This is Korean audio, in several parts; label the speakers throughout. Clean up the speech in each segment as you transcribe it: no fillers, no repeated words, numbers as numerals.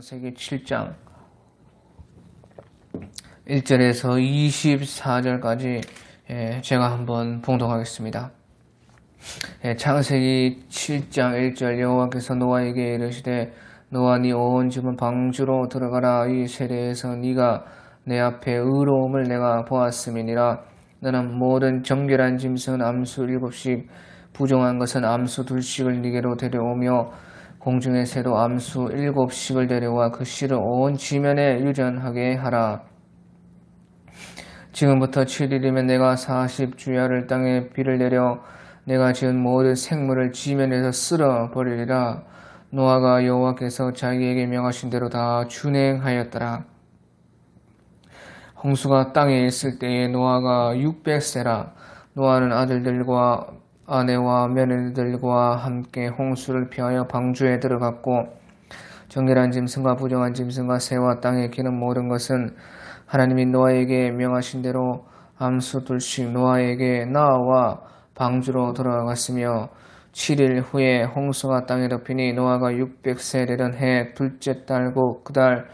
Speaker 1: 창세기 7장 1절에서 24절까지 제가 한번 봉독하겠습니다. 창세기 7장 1절 여호와께서 노아에게 이르시되 너와 네 온 집은 방주로 들어가라. 이 세대에서 네가 내 앞에 의로움을 내가 보았음이니라. 너는 모든 정결한 짐승은 암수 7씩 부정한 것은 암수 2씩을 네게로 데려오며 공중의 새도 암수 7씩을 데려와 그 씨를 온 지면에 유전하게 하라. 지금부터 7일이면 내가 40주야를 땅에 비를 내려 내가 지은 모든 생물을 지면에서 쓸어 버리리라. 노아가 여호와께서 자기에게 명하신 대로 다 준행하였더라. 홍수가 땅에 있을 때에 노아가 600세라. 노아는 아들들과 아내와 며느리들과 함께 홍수를 피하여 방주에 들어갔고 정결한 짐승과 부정한 짐승과 새와 땅에 기는 모든 것은 하나님이 노아에게 명하신 대로 암수 2씩 노아에게 나와 방주로 들어갔으며 7일 후에 홍수가 땅에 덮이니 노아가 600세 되던 해 둘째 달고 그달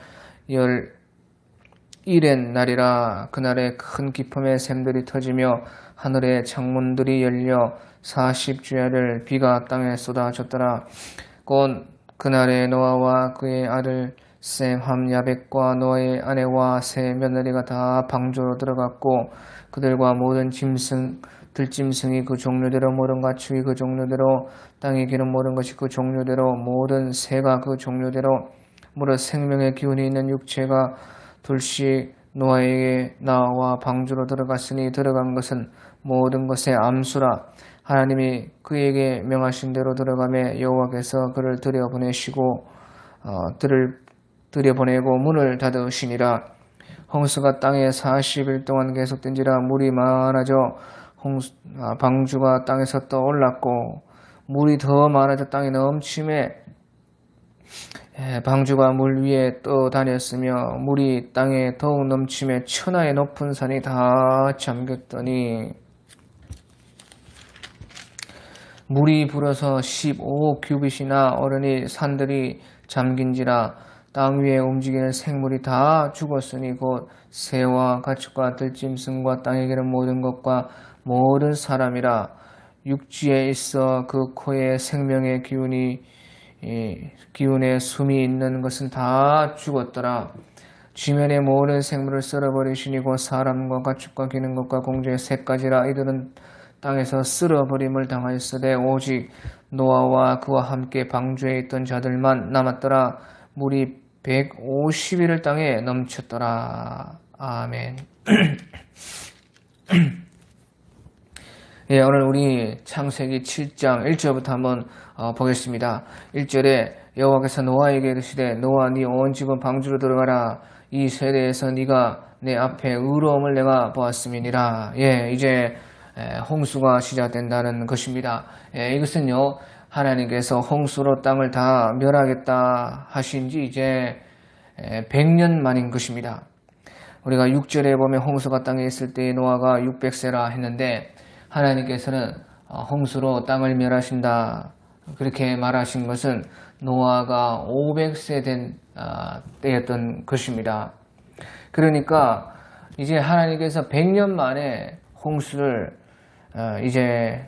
Speaker 1: 11엔 날이라. 그날에 큰 기품의 샘들이 터지며 하늘의 창문들이 열려 40주야를 비가 땅에 쏟아졌더라. 곧 그날에 노아와 그의 아들 셈, 함, 야벳과 노아의 아내와 세 며느리가 다 방주로 들어갔고 그들과 모든 짐승, 들짐승이 그 종류대로 모든 가축이 그 종류대로 땅에 기는 모든 것이 그 종류대로 모든 새가 그 종류대로 무릇 생명의 기운이 있는 육체가 둘씩 노아에게 나와 방주로 들어갔으니 들어간 것은 모든 것의 암수라. 하나님이 그에게 명하신 대로 들어가매 여호와께서 그를 들여보내고 문을 닫으시니라. 홍수가 땅에 40일 동안 계속된지라. 물이 많아져 방주가 땅에서 떠올랐고 물이 더 많아져 땅에 넘침에 방주가 물 위에 떠다녔으며 물이 땅에 더욱 넘침에 천하의 높은 산이 다 잠겼더니 물이 불어서 15규빗이나 오르니 산들이 잠긴지라. 땅 위에 움직이는 생물이 다 죽었으니 곧 새와 가축과 들짐승과 땅에 기는 모든 것과 모든 사람이라. 육지에 있어 그 코에 생명의 기운에 숨이 있는 것은 다 죽었더라. 지면의 모든 생물을 쓸어버리시니 곧 사람과 가축과 기는 것과 공중의 새까지라. 이들은 땅에서 쓸어버림을 당하였으되 오직 노아와 그와 함께 방주에 있던 자들만 남았더라. 물이 150일을 땅에 넘쳤더라. 아멘. 오늘 우리 창세기 7장 1절부터 한번 보겠습니다. 1절에 여호와께서 노아에게 이르시되 노아 네 온 집은 방주로 들어가라. 이 세대에서 네가 내 앞에 의로움을 내가 보았음이니라. 이제 홍수가 시작된다는 것입니다. 이것은요, 하나님께서 홍수로 땅을 다 멸하겠다 하신 지 이제 100년 만인 것입니다. 우리가 6절에 보면 홍수가 땅에 있을 때 노아가 600세라 했는데 하나님께서는 홍수로 땅을 멸하신다 그렇게 말하신 것은 노아가 500세 된 때였던 것입니다. 그러니까 이제 하나님께서 100년 만에 홍수를 이제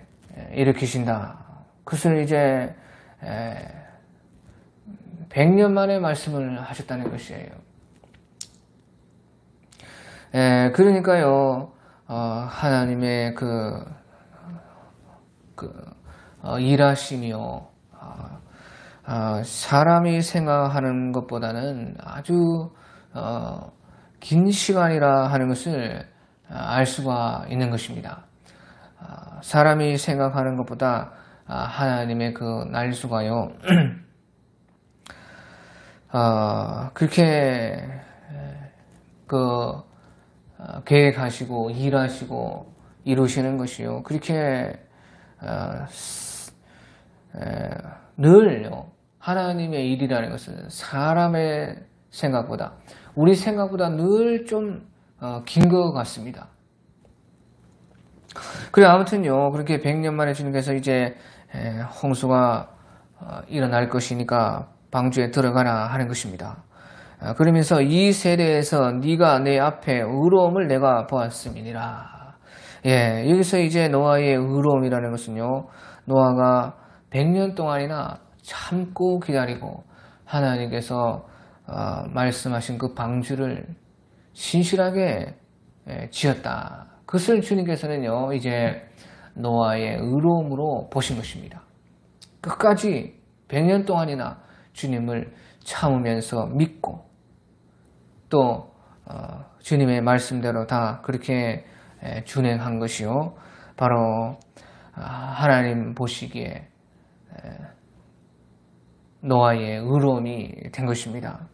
Speaker 1: 일으키신다. 그것을 이제 100년 만에 말씀을 하셨다는 것이에요. 그러니까요, 하나님의 일하심이요, 사람이 생각하는 것보다는 아주 긴 시간이라 하는 것을 알 수가 있는 것입니다. 사람이 생각하는 것보다 하나님의 그 날수가요, 그렇게 계획하시고 일하시고 이루시는 것이요, 그렇게 늘요, 하나님의 일이라는 것은 사람의 생각보다, 우리 생각보다 늘 좀 긴 것 같습니다. 그래, 아무튼요, 그렇게 100년 만에 주님께서 이제 홍수가 일어날 것이니까 방주에 들어가라 하는 것입니다. 그러면서 이 세대에서 네가 내 앞에 의로움을 내가 보았음이니라. 예, 여기서 이제 노아의 의로움이라는 것은요, 노아가 100년 동안이나 참고 기다리고 하나님께서 말씀하신 그 방주를 신실하게 지었다. 그것을 주님께서는요, 이제 노아의 의로움으로 보신 것입니다. 끝까지 100년 동안이나 주님을 참으면서 믿고 또 주님의 말씀대로 다 그렇게 준행한 것이요, 바로 하나님 보시기에 노아의 의로움이 된 것입니다.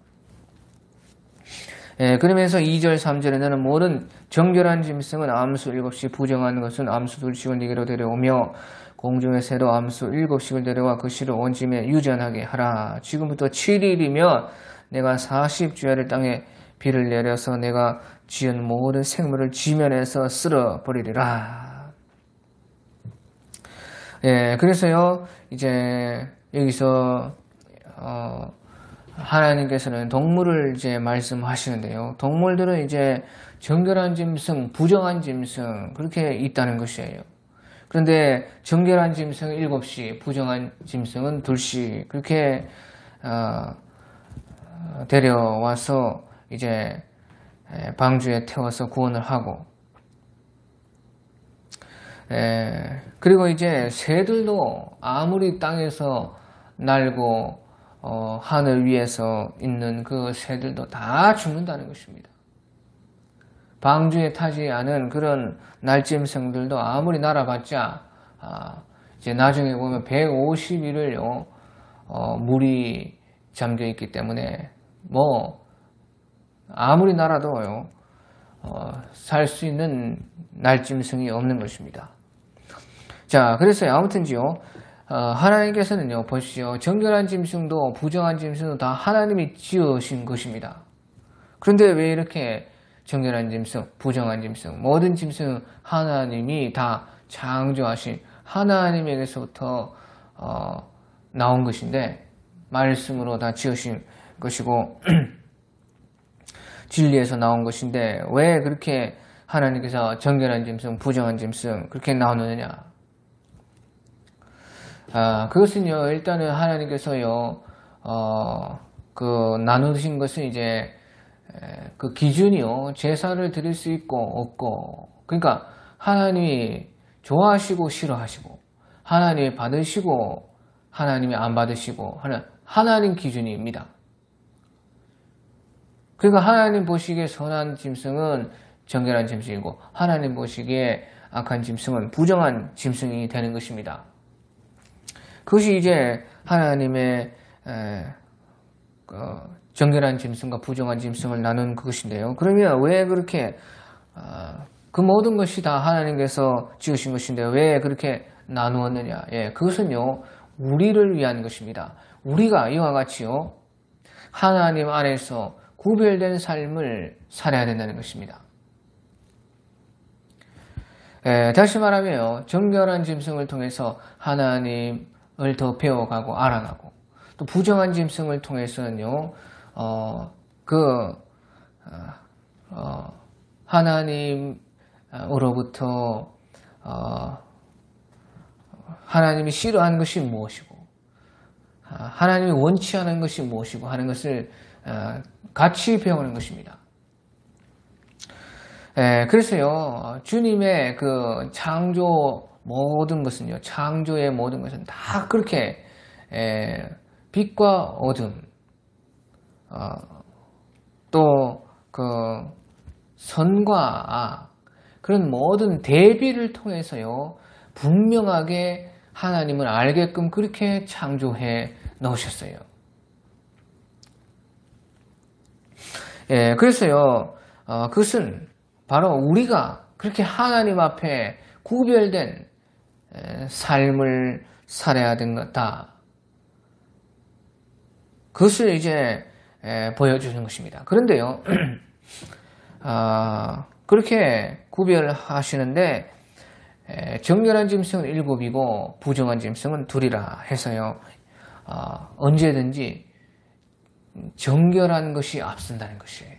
Speaker 1: 그러면서 2절 3절에 너는 모든 정결한 짐승은 암수 7씩, 부정한 것은 암수 2씩을 네게로 데려오며 공중의 새도 암수 7씩을 데려와 그 씨를 온 짐에 유전하게 하라. 지금부터 7일이면 내가 40주야를 땅에 비를 내려서 내가 지은 모든 생물을 지면에서 쓸어버리리라. 예, 그래서요, 이제 여기서 하나님께서는 동물을 이제 말씀하시는데요, 동물들은 이제 정결한 짐승, 부정한 짐승 그렇게 있다는 것이에요. 그런데 정결한 짐승은 7씩, 부정한 짐승은 2씩 그렇게 데려와서 이제 방주에 태워서 구원을 하고, 그리고 이제 새들도 아무리 땅에서 날고 하늘 위에서 있는 그 새들도 다 죽는다는 것입니다. 방주에 타지 않은 그런 날짐승들도 아무리 날아봤자 이제 나중에 보면 150일을요 물이 잠겨 있기 때문에 뭐 아무리 날아도요 살 수 있는 날짐승이 없는 것입니다. 자, 그래서요, 아무튼지요, 하나님께서는요, 보십시오, 정결한 짐승도 부정한 짐승도 다 하나님이 지으신 것입니다. 그런데 왜 이렇게 정결한 짐승, 부정한 짐승, 모든 짐승 하나님이 다 창조하신 하나님에게서부터 나온 것인데, 말씀으로 다 지으신 것이고 진리에서 나온 것인데, 왜 그렇게 하나님께서 정결한 짐승, 부정한 짐승 그렇게 나누느냐? 그것은요, 일단은 하나님께서요 그 나누신 것은 이제 그 기준이요, 제사를 드릴 수 있고 없고, 그러니까 하나님이 좋아하시고 싫어하시고, 하나님이 받으시고 하나님이 안 받으시고 하는 하나님 기준입니다. 그러니까 하나님 보시기에 선한 짐승은 정결한 짐승이고, 하나님 보시기에 악한 짐승은 부정한 짐승이 되는 것입니다. 그것이 이제 하나님의 정결한 짐승과 부정한 짐승을 나눈 그것인데요. 그러면 왜 그렇게 그 모든 것이 다 하나님께서 지으신 것인데 왜 그렇게 나누었느냐? 예, 그것은요, 우리를 위한 것입니다. 우리가 이와 같이요, 하나님 안에서 구별된 삶을 살아야 된다는 것입니다. 다시 말하면 정결한 짐승을 통해서 하나님을 더 배워가고 알아가고, 또 부정한 짐승을 통해서는요, 하나님으로부터 하나님이 싫어하는 것이 무엇이고, 하나님이 원치 않은 것이 무엇이고 하는 것을 같이 배우는 것입니다. 그래서요, 주님의 그 창조 모든 것은요, 창조의 모든 것은 다 그렇게 빛과 어둠, 또 그 선과 악, 그런 모든 대비를 통해서요, 분명하게 하나님을 알게끔 그렇게 창조해 놓으셨어요. 그래서요, 그것은 바로 우리가 그렇게 하나님 앞에 구별된 삶을 살아야 된다. 그것을 이제 보여주는 것입니다. 그런데요, 그렇게 구별하시는데 정결한 짐승은 7이고 부정한 짐승은 2이라 해서요, 언제든지 정결한 것이 앞선다는 것이에요.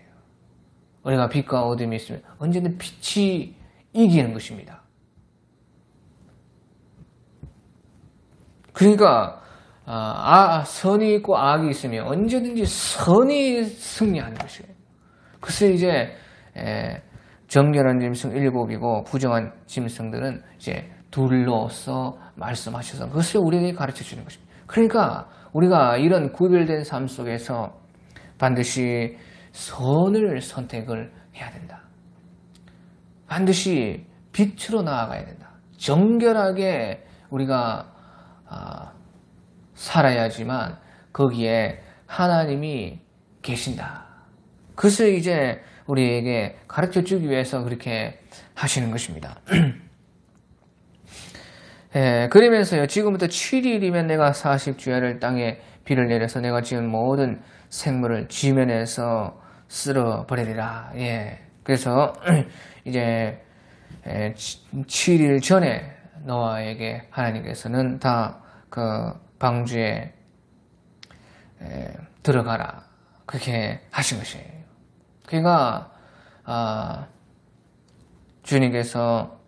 Speaker 1: 우리가 빛과 어둠이 있으면 언제든 빛이 이기는 것입니다. 그러니까 선이 있고 악이 있으면 언제든지 선이 승리하는 것이에요. 그래서 이제 정결한 짐승 7이고 부정한 짐승들은 이제 둘로서 말씀하셔서 그것을 우리에게 가르쳐 주는 것입니다. 그러니까 우리가 이런 구별된 삶 속에서 반드시 선을 선택을 해야 된다. 반드시 빛으로 나아가야 된다. 정결하게 우리가 살아야지만 거기에 하나님이 계신다. 그것을 이제 우리에게 가르쳐 주기 위해서 그렇게 하시는 것입니다. 그러면서요, 지금부터 7일이면 내가 40주야를 땅에 비를 내려서 내가 지은 모든 생물을 지면에서 쓸어버리리라. 그래서 이제 7일 전에 노아에게 하나님께서는 다 그 방주에 들어가라 그렇게 하신 것이에요. 그러니까 주님께서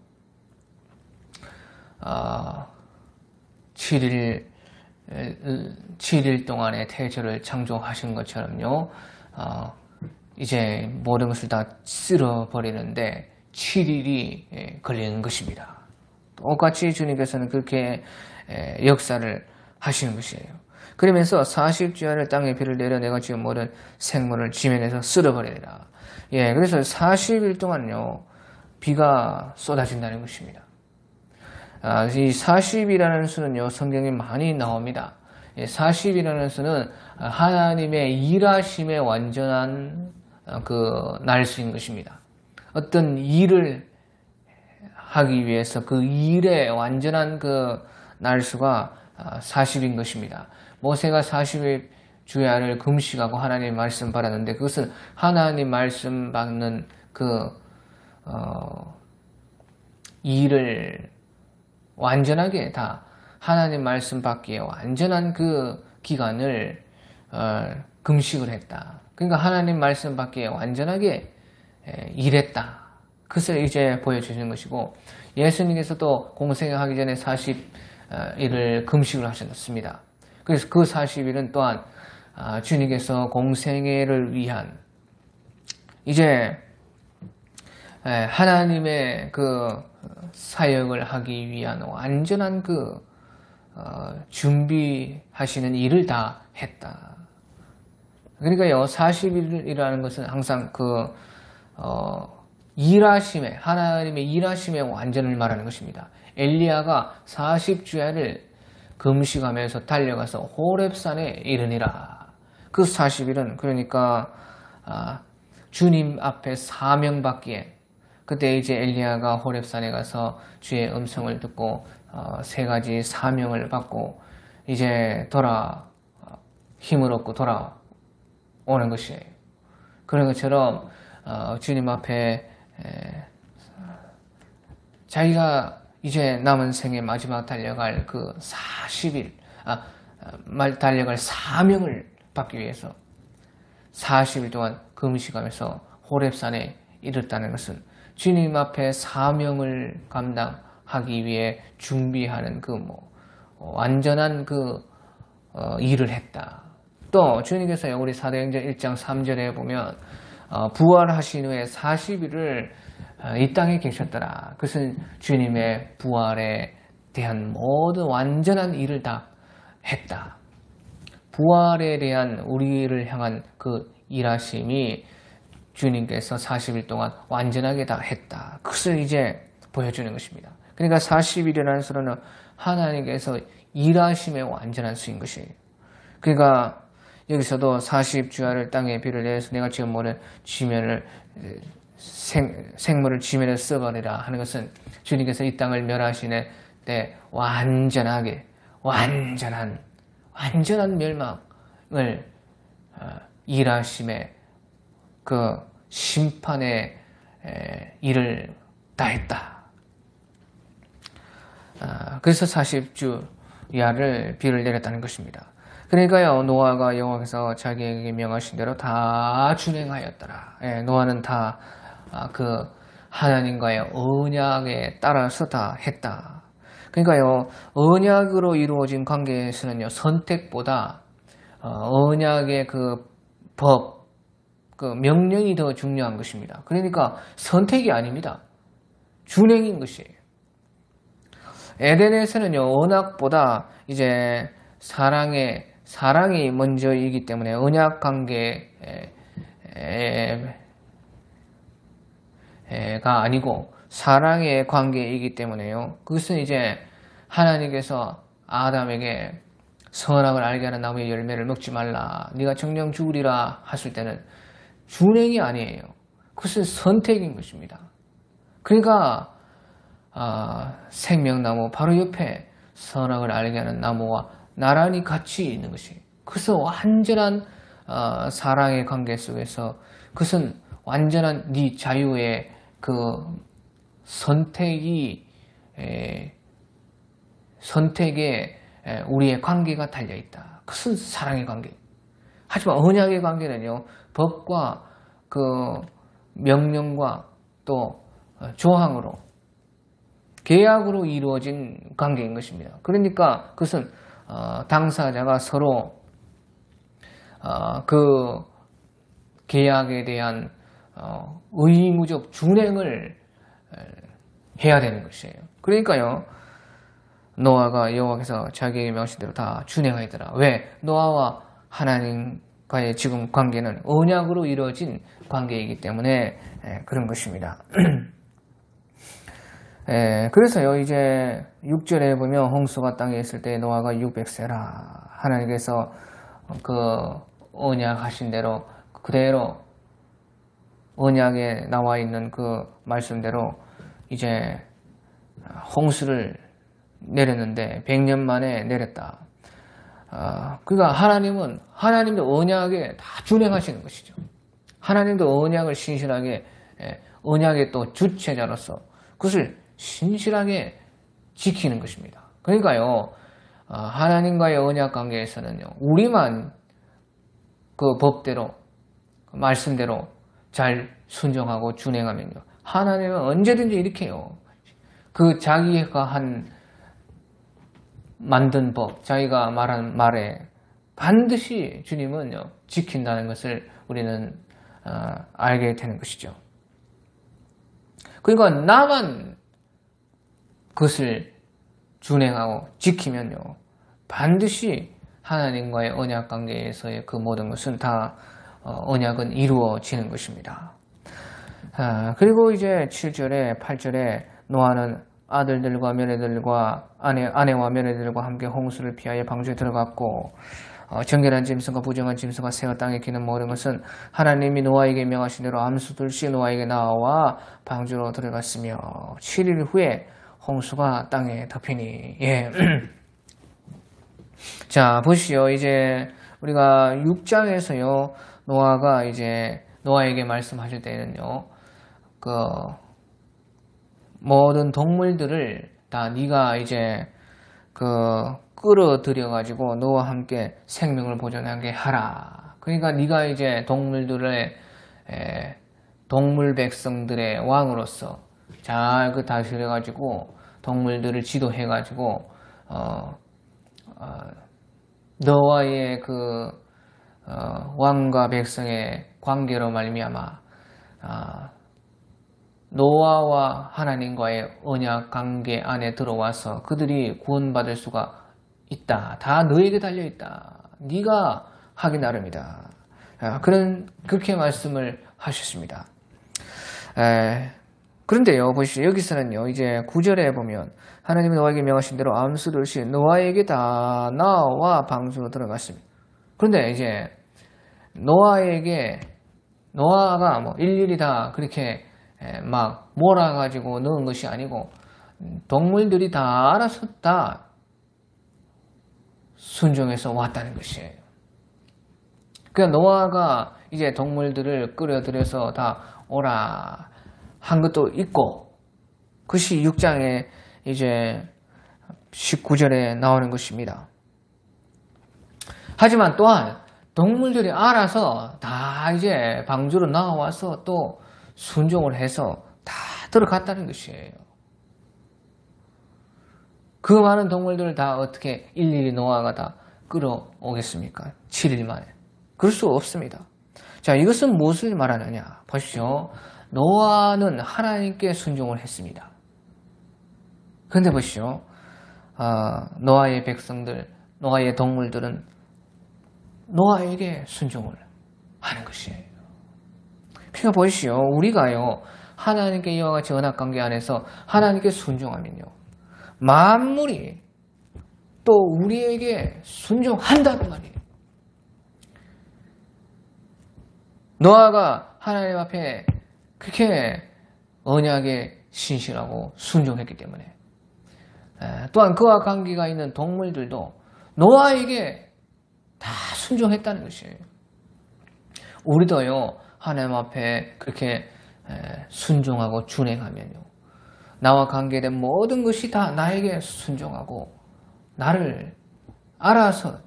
Speaker 1: 7일 동안의 태초를 창조하신 것처럼요, 이제 모든 것을 다 쓸어버리는데 7일이 걸리는 것입니다. 똑같이 주님께서는 그렇게 역사를 하시는 것이에요. 그러면서 40주야를 땅에 비를 내려 내가 지은 모든 생물을 지면에서 쓸어버리라. 그래서 40일 동안요 비가 쏟아진다는 것입니다. 이 40이라는 수는요 성경에 많이 나옵니다. 40이라는 수는 하나님의 일하심의 완전한 그 날수인 것입니다. 어떤 일을 하기 위해서 그 일의 완전한 그 날수가 40인 것입니다. 모세가 40일 주야를 금식하고 하나님 말씀 받았는데 그것은 하나님 말씀 받는 그 일을 완전하게 다 하나님 말씀 받기에 완전한 그 기간을 금식을 했다. 그러니까 하나님 말씀 받기에 완전하게 일했다. 그것을 이제 보여주시는 것이고, 예수님께서도 공생하기 전에 40일을 금식을 하셨습니다. 그래서 그 40일은 또한 주님께서 공생애를 위한 이제 하나님의 그 사역을 하기 위한 완전한 그 준비하시는 일을 다 했다. 그러니까요, 40일이라는 것은 항상 그 일하심의, 하나님의 일하심의 완전을 말하는 것입니다. 엘리야가 40주야를 금식하면서 달려가서 호렙산에 이르니라. 그 40일은 그러니까 주님 앞에 사명받기에, 그때 이제 엘리야가 호렙산에 가서 주의 음성을 듣고 3가지 사명을 받고 이제 힘을 얻고 돌아오는 것이에요. 그런 것처럼 주님 앞에 자기가 이제 남은 생의 마지막 달려갈 그 40일 달려갈 사명을 받기 위해서 40일 동안 금식하면서 호렙산에 이르렀다는 것은 주님 앞에 사명을 감당하기 위해 준비하는 그 완전한 그 일을 했다. 또 주님께서 우리 사도행전 1장 3절에 보면 부활하신 후에 40일을 이 땅에 계셨더라. 그것은 주님의 부활에 대한 모든 완전한 일을 다 했다. 부활에 대한 우리를 향한 그 일하심이 주님께서 40일 동안 완전하게 다 했다. 그것을 이제 보여주는 것입니다. 그러니까 40일이라는 수는 하나님께서 일하심의 완전한 수인 것이에요. 그러니까 여기서도 40주야를 땅에 비를 내서 내가 지금 모든 지면을 생물을 지면에 써버리라 하는 것은 주님께서 이 땅을 멸하시는 때 완전한 멸망을 일하심의 그 심판의 일을 다 했다. 그래서 40주야를 비를 내렸다는 것입니다. 그러니까요, 노아가 여호와께서 자기에게 명하신 대로 다 준행하였더라. 예, 노아는 다 그 하나님과의 언약에 따라서 다 했다. 그러니까요, 언약으로 이루어진 관계에서는요, 선택보다 언약의 그 법, 그 명령이 더 중요한 것입니다. 그러니까 선택이 아닙니다. 준행인 것이에요. 에덴에서는요, 언약보다 이제 사랑이 먼저이기 때문에 언약 관계가 아니고 사랑의 관계이기 때문에요. 그것은 이제 하나님께서 아담에게 선악을 알게 하는 나무의 열매를 먹지 말라, 네가 정령 죽으리라 하실 때는 준행이 아니에요. 그것은 선택인 것입니다. 그러니까 생명나무 바로 옆에 선악을 알게 하는 나무와 나란히 같이 있는 것이, 그것은 완전한 사랑의 관계 속에서, 그것은 완전한 네 자유의 그 선택에 우리의 관계가 달려있다. 그것은 사랑의 관계. 하지만 언약의 관계는요, 법과 그 명령과 또 조항으로, 계약으로 이루어진 관계인 것입니다. 그러니까 그것은 당사자가 서로 그 계약에 대한 의무적 준행을 해야 되는 것이에요. 그러니까요, 노아가 여호와께서 자기에게 명하신 대로 다 준행하였더라. 왜? 노아와 하나님과의 지금 관계는 언약으로 이루어진 관계이기 때문에 그런 것입니다. 그래서요, 이제 6절에 보면 홍수가 땅에 있을 때 노아가 600세라. 하나님께서 그 언약하신 대로 그대로 언약에 나와 있는 그 말씀대로 이제 홍수를 내렸는데 100년 만에 내렸다. 그러니까 하나님도 언약에 다 준행하시는 것이죠. 하나님도 언약을 신실하게, 언약의 또 주체자로서 그것을 신실하게 지키는 것입니다. 그러니까요, 하나님과의 언약 관계에서는요, 우리만 그 법대로, 그 말씀대로 잘 순종하고 준행하면요, 하나님은 언제든지 이렇게 해요. 그 자기가 만든 법, 자기가 말한 말에 반드시 주님은요, 지킨다는 것을 우리는 알게 되는 것이죠. 그러니까 나만 그것을 준행하고 지키면요, 반드시 하나님과의 언약 관계에서의 그 모든 것은 다 언약은 이루어지는 것입니다. 그리고 이제 7절에 8절에 노아는 아들들과 며느리들과 아내와 며느리들과 함께 홍수를 피하여 방주에 들어갔고, 정결한 짐승과 부정한 짐승과 새와 땅에 기는 모든 것은 하나님이 노아에게 명하신 대로 암수들씩 노아에게 나와 방주로 들어갔으며 7일 후에 홍수가 땅에 덮이니. 예. 자, 보시오. 이제 우리가 6장에서요, 노아가 이제 노아에게 말씀하실 때는요, 그 모든 동물들을 다 네가 이제 그 끌어들여 가지고 너와 함께 생명을 보존하게 하라. 그러니까 네가 이제 동물 백성들의 왕으로서 잘 그 다스려 가지고 동물들을 지도해 가지고 너와의 그 왕과 백성의 관계로 말미암아 노아와 하나님과의 언약 관계 안에 들어와서 그들이 구원받을 수가 있다. 다 너에게 달려있다. 네가 하기 나름이다. 그렇게 말씀을 하셨습니다. 그런데요, 보시죠. 여기서는요, 이제 9절에 보면 하나님이 노아에게 명하신 대로 암수들씩 노아에게 다 나와 방주로 들어갔습니다. 그런데 이제 노아가 뭐 일일이 다 그렇게 막 몰아가지고 넣은 것이 아니고 동물들이 다 알아서 다 순종해서 왔다는 것이에요. 그러니까 노아가 이제 동물들을 끌어들여서 다 오라 한 것도 있고, 그것이 6장에 이제 19절에 나오는 것입니다. 하지만 또한 동물들이 알아서 다 이제 방주로 나와서 또 순종을 해서 다 들어갔다는 것이에요. 그 많은 동물들을 다 어떻게 일일이 노아가 다 끌어오겠습니까? 7일 만에. 그럴 수 없습니다. 자, 이것은 무엇을 말하느냐? 보십시오. 노아는 하나님께 순종을 했습니다. 그런데 보십시오. 노아의 백성들, 노아의 동물들은 노아에게 순종을 하는 것이에요. 그러니까 보십시오. 우리가요, 하나님께 이와 같이 언약관계 안에서 하나님께 순종하면요, 만물이 또 우리에게 순종한다는 말이에요. 노아가 하나님 앞에 그렇게 언약에 신실하고 순종했기 때문에, 또한 그와 관계가 있는 동물들도 노아에게 다 순종했다는 것이에요. 우리도요, 하나님 앞에 그렇게 순종하고 준행하면요, 나와 관계된 모든 것이 다 나에게 순종하고 나를 알아서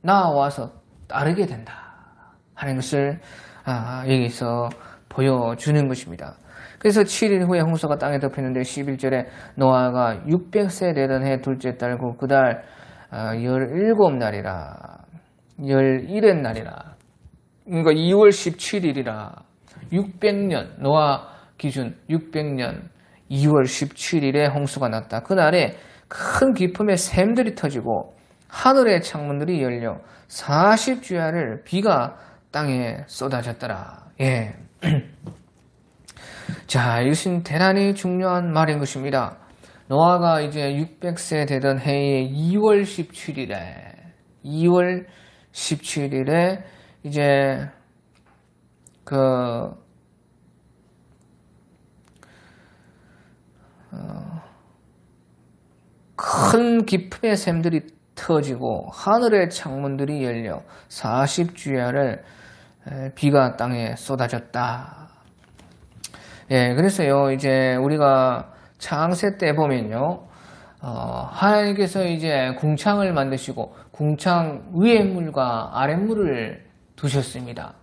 Speaker 1: 나와서 따르게 된다 하는 것을 여기서 보여주는 것입니다. 그래서 7일 후에 홍수가 땅에 덮이는데 11절에 노아가 600세 되던 해 둘째 달 그 달 17날이라 11의 날이라, 그러니까 2월 17일이라 600년, 노아 기준 600년 2월 17일에 홍수가 났다. 그날에 큰 기품의 샘들이 터지고 하늘의 창문들이 열려 40주야를 비가 땅에 쏟아졌더라. 예. 자, 이것은 대단히 중요한 말인 것입니다. 노아가 이제 600세 되던 해의 2월 17일에 이제 큰 기품의 샘들이 터지고 하늘의 창문들이 열려 40주야를 비가 땅에 쏟아졌다. 예, 그래서요, 이제 우리가 창세 때 보면요, 하나님께서 이제 궁창을 만드시고 궁창 위의 물과 아랫물을 두셨습니다.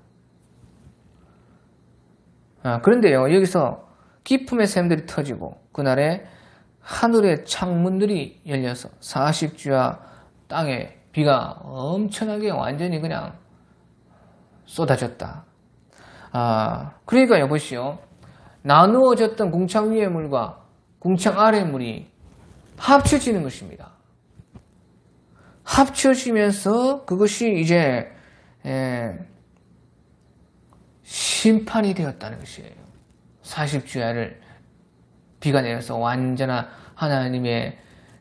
Speaker 1: 그런데요, 여기서 기품의 샘들이 터지고 그날에 하늘의 창문들이 열려서 40주야 땅에 비가 엄청나게 완전히 그냥 쏟아졌다. 그러니까 여보시오, 나누어졌던 궁창 위의 물과 궁창 아래의 물이 합쳐지는 것입니다. 합쳐지면서 그것이 이제 심판이 되었다는 것이에요. 40주야를 비가 내려서 완전한 하나님의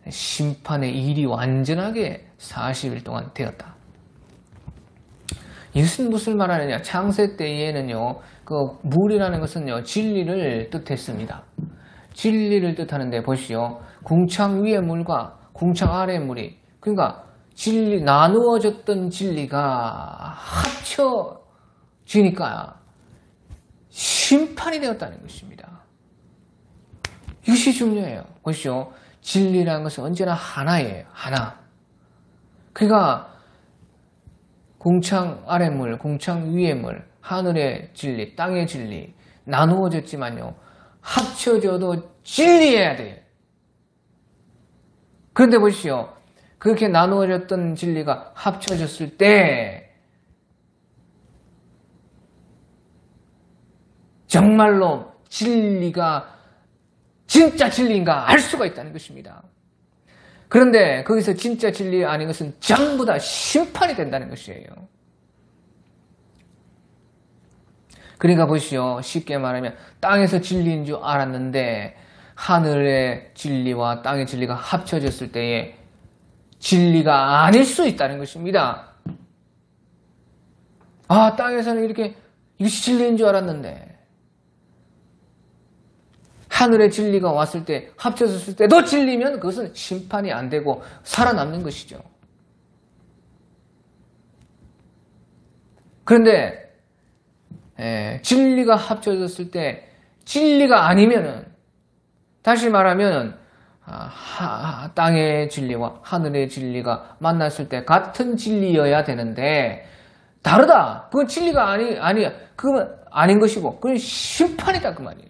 Speaker 1: 심판의 일이 완전하게 40일 동안 되었다. 이것은 무슨 말하느냐? 창세 때에는요, 그 물이라는 것은요, 진리를 뜻했습니다. 진리를 뜻하는데 보시오, 궁창 위의 물과 궁창 아래의 물이, 그러니까 진리, 나누어졌던 진리가 합쳐지니까 심판이 되었다는 것입니다. 이것이 중요해요. 보시오, 진리라는 것은 언제나 하나예요. 하나. 그러니까 궁창 아래 물, 궁창 위의 물, 하늘의 진리, 땅의 진리 나누어졌지만요, 합쳐져도 진리해야 돼요. 그런데 보시오, 그렇게 나누어졌던 진리가 합쳐졌을 때 정말로 진리가 진짜 진리인가 알 수가 있다는 것입니다. 그런데 거기서 진짜 진리 아닌 것은 전부 다 심판이 된다는 것이에요. 그러니까 보시오, 쉽게 말하면 땅에서 진리인 줄 알았는데 하늘의 진리와 땅의 진리가 합쳐졌을 때에 진리가 아닐 수 있다는 것입니다. 땅에서는 이렇게 이것이 진리인 줄 알았는데 하늘의 진리가 왔을 때, 합쳐졌을 때도 진리면 그것은 심판이 안 되고 살아남는 것이죠. 그런데 진리가 합쳐졌을 때 진리가 아니면은, 다시 말하면 땅의 진리와 하늘의 진리가 만났을 때 같은 진리여야 되는데 다르다. 그건 진리가 아니야. 그건 아닌 것이고 그건 심판이다 그 말이에요.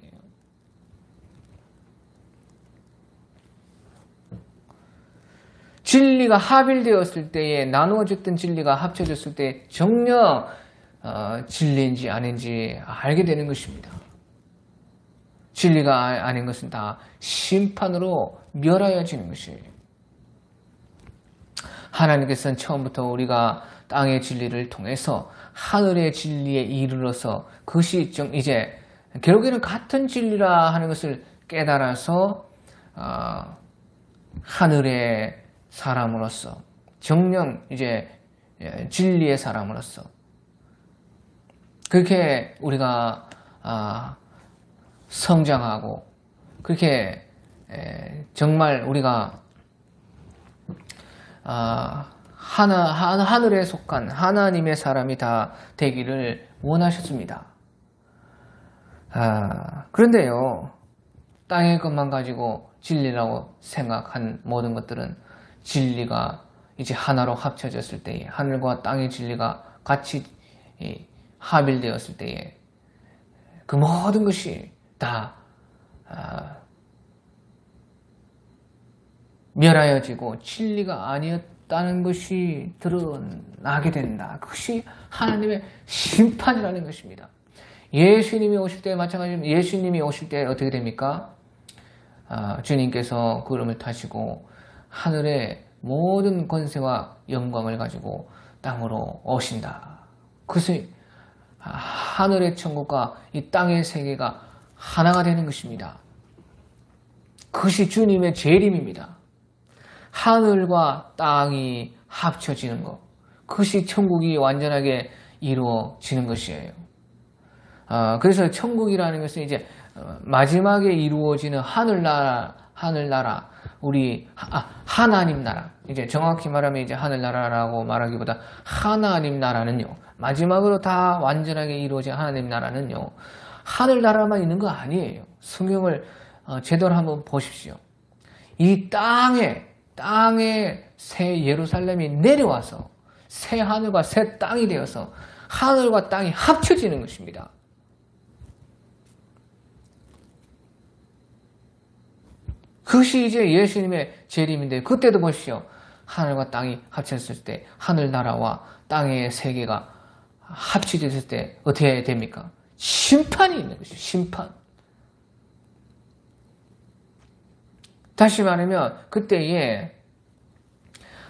Speaker 1: 진리가 합일되었을 때에 나누어졌던 진리가 합쳐졌을 때 정녕 진리인지 아닌지 알게 되는 것입니다. 진리가 아닌 것은 다 심판으로 멸하여지는 것이에요. 하나님께서는 처음부터 우리가 땅의 진리를 통해서 하늘의 진리에 이르러서 그것이 이제 결국에는 같은 진리라 하는 것을 깨달아서 하늘의 사람으로서 정녕 이제 진리의 사람으로서 그렇게 우리가 성장하고 그렇게 정말 우리가 하늘에 속한 하나님의 사람이 다 되기를 원하셨습니다. 그런데요, 땅의 것만 가지고 진리라고 생각한 모든 것들은 진리가 이제 하나로 합쳐졌을 때에 하늘과 땅의 진리가 같이 합일되었을 때에 그 모든 것이 다 멸하여지고 진리가 아니었다는 것이 드러나게 된다. 그것이 하나님의 심판이라는 것입니다. 예수님이 오실 때 마찬가지로 예수님이 오실 때 어떻게 됩니까? 주님께서 구름을 타시고 하늘의 모든 권세와 영광을 가지고 땅으로 오신다. 그것이 하늘의 천국과 이 땅의 세계가 하나가 되는 것입니다. 그것이 주님의 재림입니다. 하늘과 땅이 합쳐지는 것. 그것이 천국이 완전하게 이루어지는 것이에요. 그래서 천국이라는 것은 이제 마지막에 이루어지는 하늘나라, 우리 하나님 나라. 이제 정확히 말하면 이제 하늘나라라고 말하기보다 하나님 나라는요. 마지막으로 다 완전하게 이루어진 하나님 나라는요. 하늘나라만 있는 거 아니에요. 성경을 제대로 한번 보십시오. 이 땅에 새 예루살렘이 내려와서 새 하늘과 새 땅이 되어서 하늘과 땅이 합쳐지는 것입니다. 그것이 이제 예수님의 재림인데 그때도 보십시오. 하늘과 땅이 합쳤을 때 하늘나라와 땅의 세계가 합쳐졌을 때 어떻게 됩니까? 심판이 있는 것이죠. 심판. 다시 말하면 그때에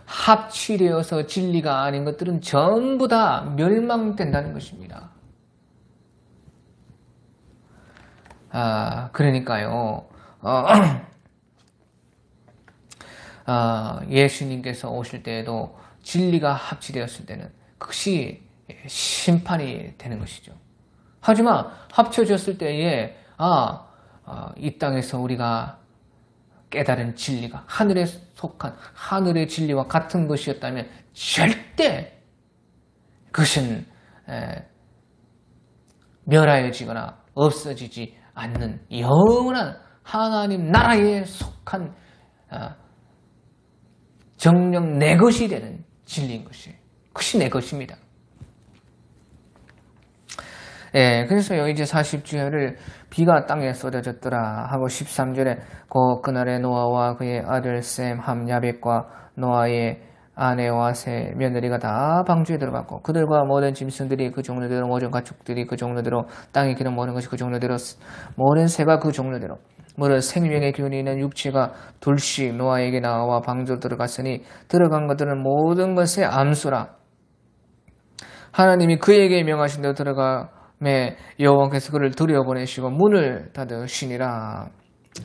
Speaker 1: 합치되어서 진리가 아닌 것들은 전부 다 멸망된다는 것입니다. 그러니까요. 예수님께서 오실 때에도 진리가 합치되었을 때는 그것이 심판이 되는 것이죠. 하지만 합쳐졌을 때에 이 땅에서 우리가 깨달은 진리가 하늘에 속한 하늘의 진리와 같은 것이었다면 절대 그것은 멸하여지거나 없어지지 않는 영원한 하나님 나라에 속한 정녕 내 것이 되는 진리인 것이에요. 그것이 내 것입니다. 그래서요, 이제 40주야를 비가 땅에 쏟아졌더라 하고 13절에 그날에 노아와 그의 아들 셈, 함, 야벳과 노아의 아내와 세 며느리가 다 방주에 들어갔고 그들과 모든 짐승들이 그 종류대로 모든 가축들이 그 종류대로 땅에 기는 모든 것이 그 종류대로 모든 새가 그 종류대로 모든 생명의 기운이 있는 육체가 둘씩 노아에게 나와 방주로 들어갔으니 들어간 것들은 모든 것의 암수라. 하나님이 그에게 명하신 대로 들어가매 여호와께서 그를 들여보내시고 문을 닫으시니라.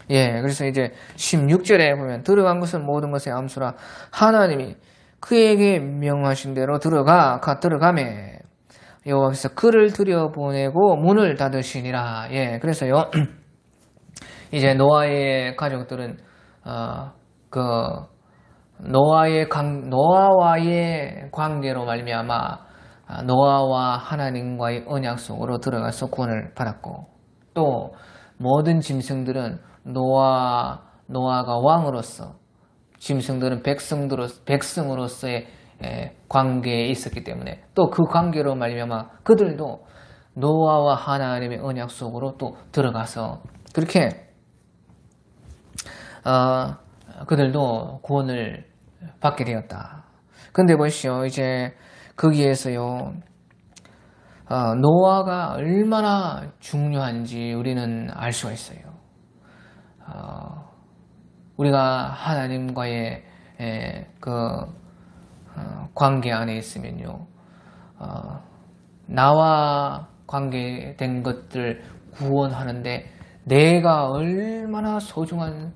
Speaker 1: 그래서 이제 16절에 보면 들어간 것은 모든 것의 암수라. 하나님이 그에게 명하신 대로 들어가매 여호와께서 그를 들여보내고 문을 닫으시니라. 그래서요. 이제 노아의 가족들은 노아와의 관계로 말미암아 노아와 하나님과의 언약 속으로 들어가서 구원을 받았고 또 모든 짐승들은 노아와 노아가 왕으로서, 짐승들은 백성으로서의 관계에 있었기 때문에, 또 그 관계로 말미암아 그들도 노아와 하나님의 언약 속으로 또 들어가서 그렇게 그들도 구원을 받게 되었다. 근데 보시오, 이제 거기에서요, 노아가 얼마나 중요한지 우리는 알 수가 있어요. 우리가 하나님과의 관계 안에 있으면요, 나와 관계된 것들 구원하는데 내가 얼마나 소중한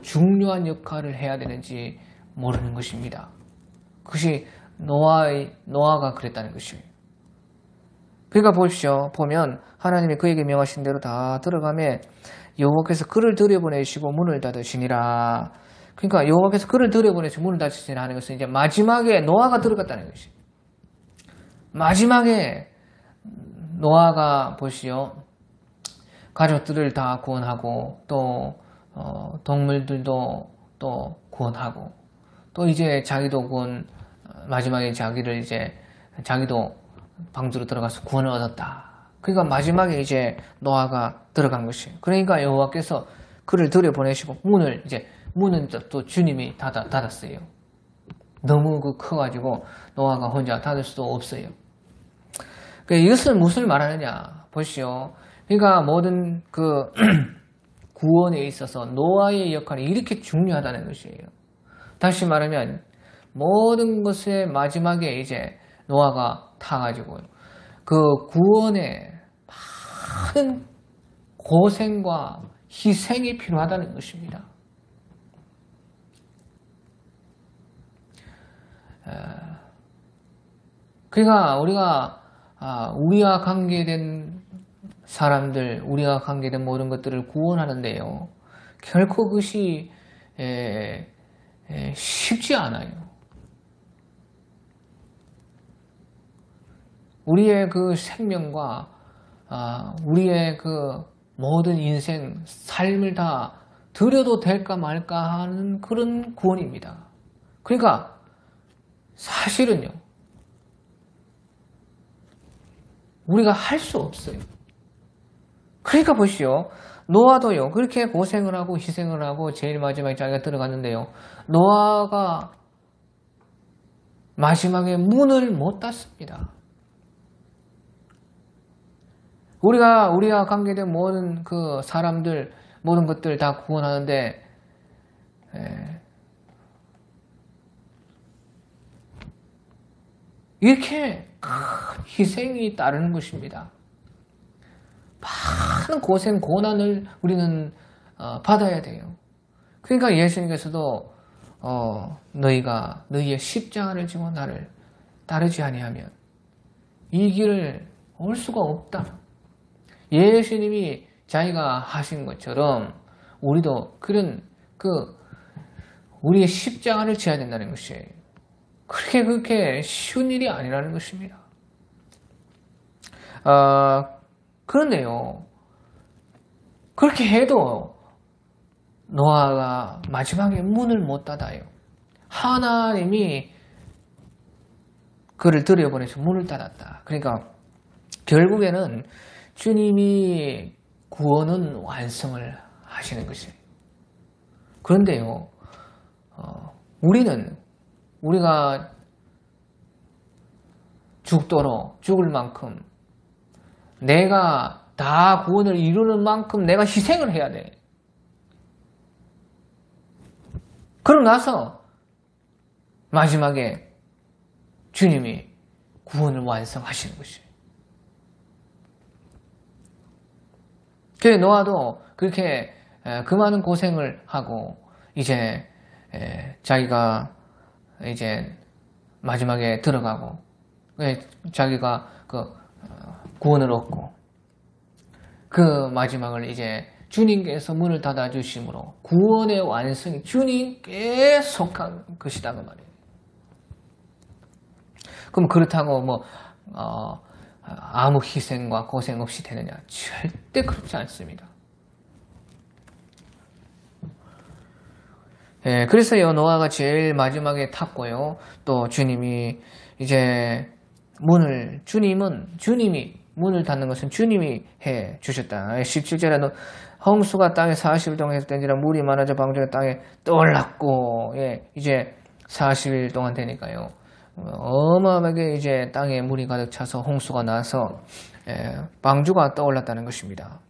Speaker 1: 중요한 역할을 해야 되는지 모르는 것입니다. 그것이 노아가 그랬다는 것이에요. 그러니까 보십시오. 보면 하나님이 그에게 명하신 대로 다 들어가매 여호와께서 그를 들여보내시고 문을 닫으시니라. 그러니까 여호와께서 그를 들여보내시고 문을 닫으시니라 하는 것은 이제 마지막에 노아가 들어갔다는 것이에요. 마지막에 노아가 보시오, 가족들을 다 구원하고 또 동물들도 또 구원하고 또 이제 자기도 마지막에 자기도 방주로 들어가서 구원을 얻었다. 그러니까 마지막에 이제 노아가 들어간 것이에요. 그러니까 여호와께서 그를 들여보내시고 문은 또 주님이 닫았어요. 너무 커가지고 노아가 혼자 닫을 수도 없어요. 이것은 무엇을 말하느냐 보시오. 그러니까 모든 구원에 있어서 노아의 역할이 이렇게 중요하다는 것이에요. 다시 말하면 모든 것의 마지막에 이제 노아가 타가지고 그 구원에 많은 고생과 희생이 필요하다는 것입니다. 그러니까 우리와 관계된 사람들, 우리가 관계된 모든 것들을 구원하는데요, 결코 그것이 쉽지 않아요. 우리의 그 생명과 우리의 그 모든 인생, 삶을 다 드려도 될까 말까 하는 그런 구원입니다. 그러니까 사실은요, 우리가 할 수 없어요. 그러니까 보시오, 노아도요 그렇게 고생을 하고 희생을 하고 제일 마지막에 자기가 들어갔는데요, 노아가 마지막에 문을 못 닫습니다. 우리가 관계된 모든 그 사람들, 모든 것들 다 구원하는데 이렇게 큰 희생이 따르는 것입니다. 많은 고생, 고난을 우리는 받아야 돼요. 그러니까 예수님께서도 너희의 십자가를 지고 나를 따르지 아니하면 이 길을 올 수가 없다. 예수님이 자기가 하신 것처럼 우리도 우리의 십자가를 지어야 된다는 것이에요. 그렇게 쉬운 일이 아니라는 것입니다. 그런데요, 그렇게 해도 노아가 마지막에 문을 못 닫아요. 하나님이 그를 들여보내서 문을 닫았다. 그러니까 결국에는 주님이 구원은 완성을 하시는 것이에요. 그런데요, 우리가 죽도록 죽을 만큼, 내가 다 구원을 이루는 만큼 내가 희생을 해야 돼. 그러고 나서 마지막에 주님이 구원을 완성하시는 것이에요. 그래서 노아도 그렇게 그 많은 고생을 하고 이제 자기가 이제 마지막에 들어가고 자기가 구원을 얻고 그 마지막을 이제 주님께서 문을 닫아주심으로 구원의 완성이 주님께 속한 것이다 그 말이에요. 그럼 그렇다고 아무 희생과 고생 없이 되느냐? 절대 그렇지 않습니다. 그래서요, 노아가 제일 마지막에 탔고요. 또 주님이 이제 주님이 문을 닫는 것은 주님이 해 주셨다. 17절에는 홍수가 땅에 40일 동안 했을때니라 물이 많아져 방주가 땅에 떠올랐고, 이제 40일 동안 되니까요. 어마어마하게 이제 땅에 물이 가득 차서 홍수가 나서 방주가 떠올랐다는 것입니다.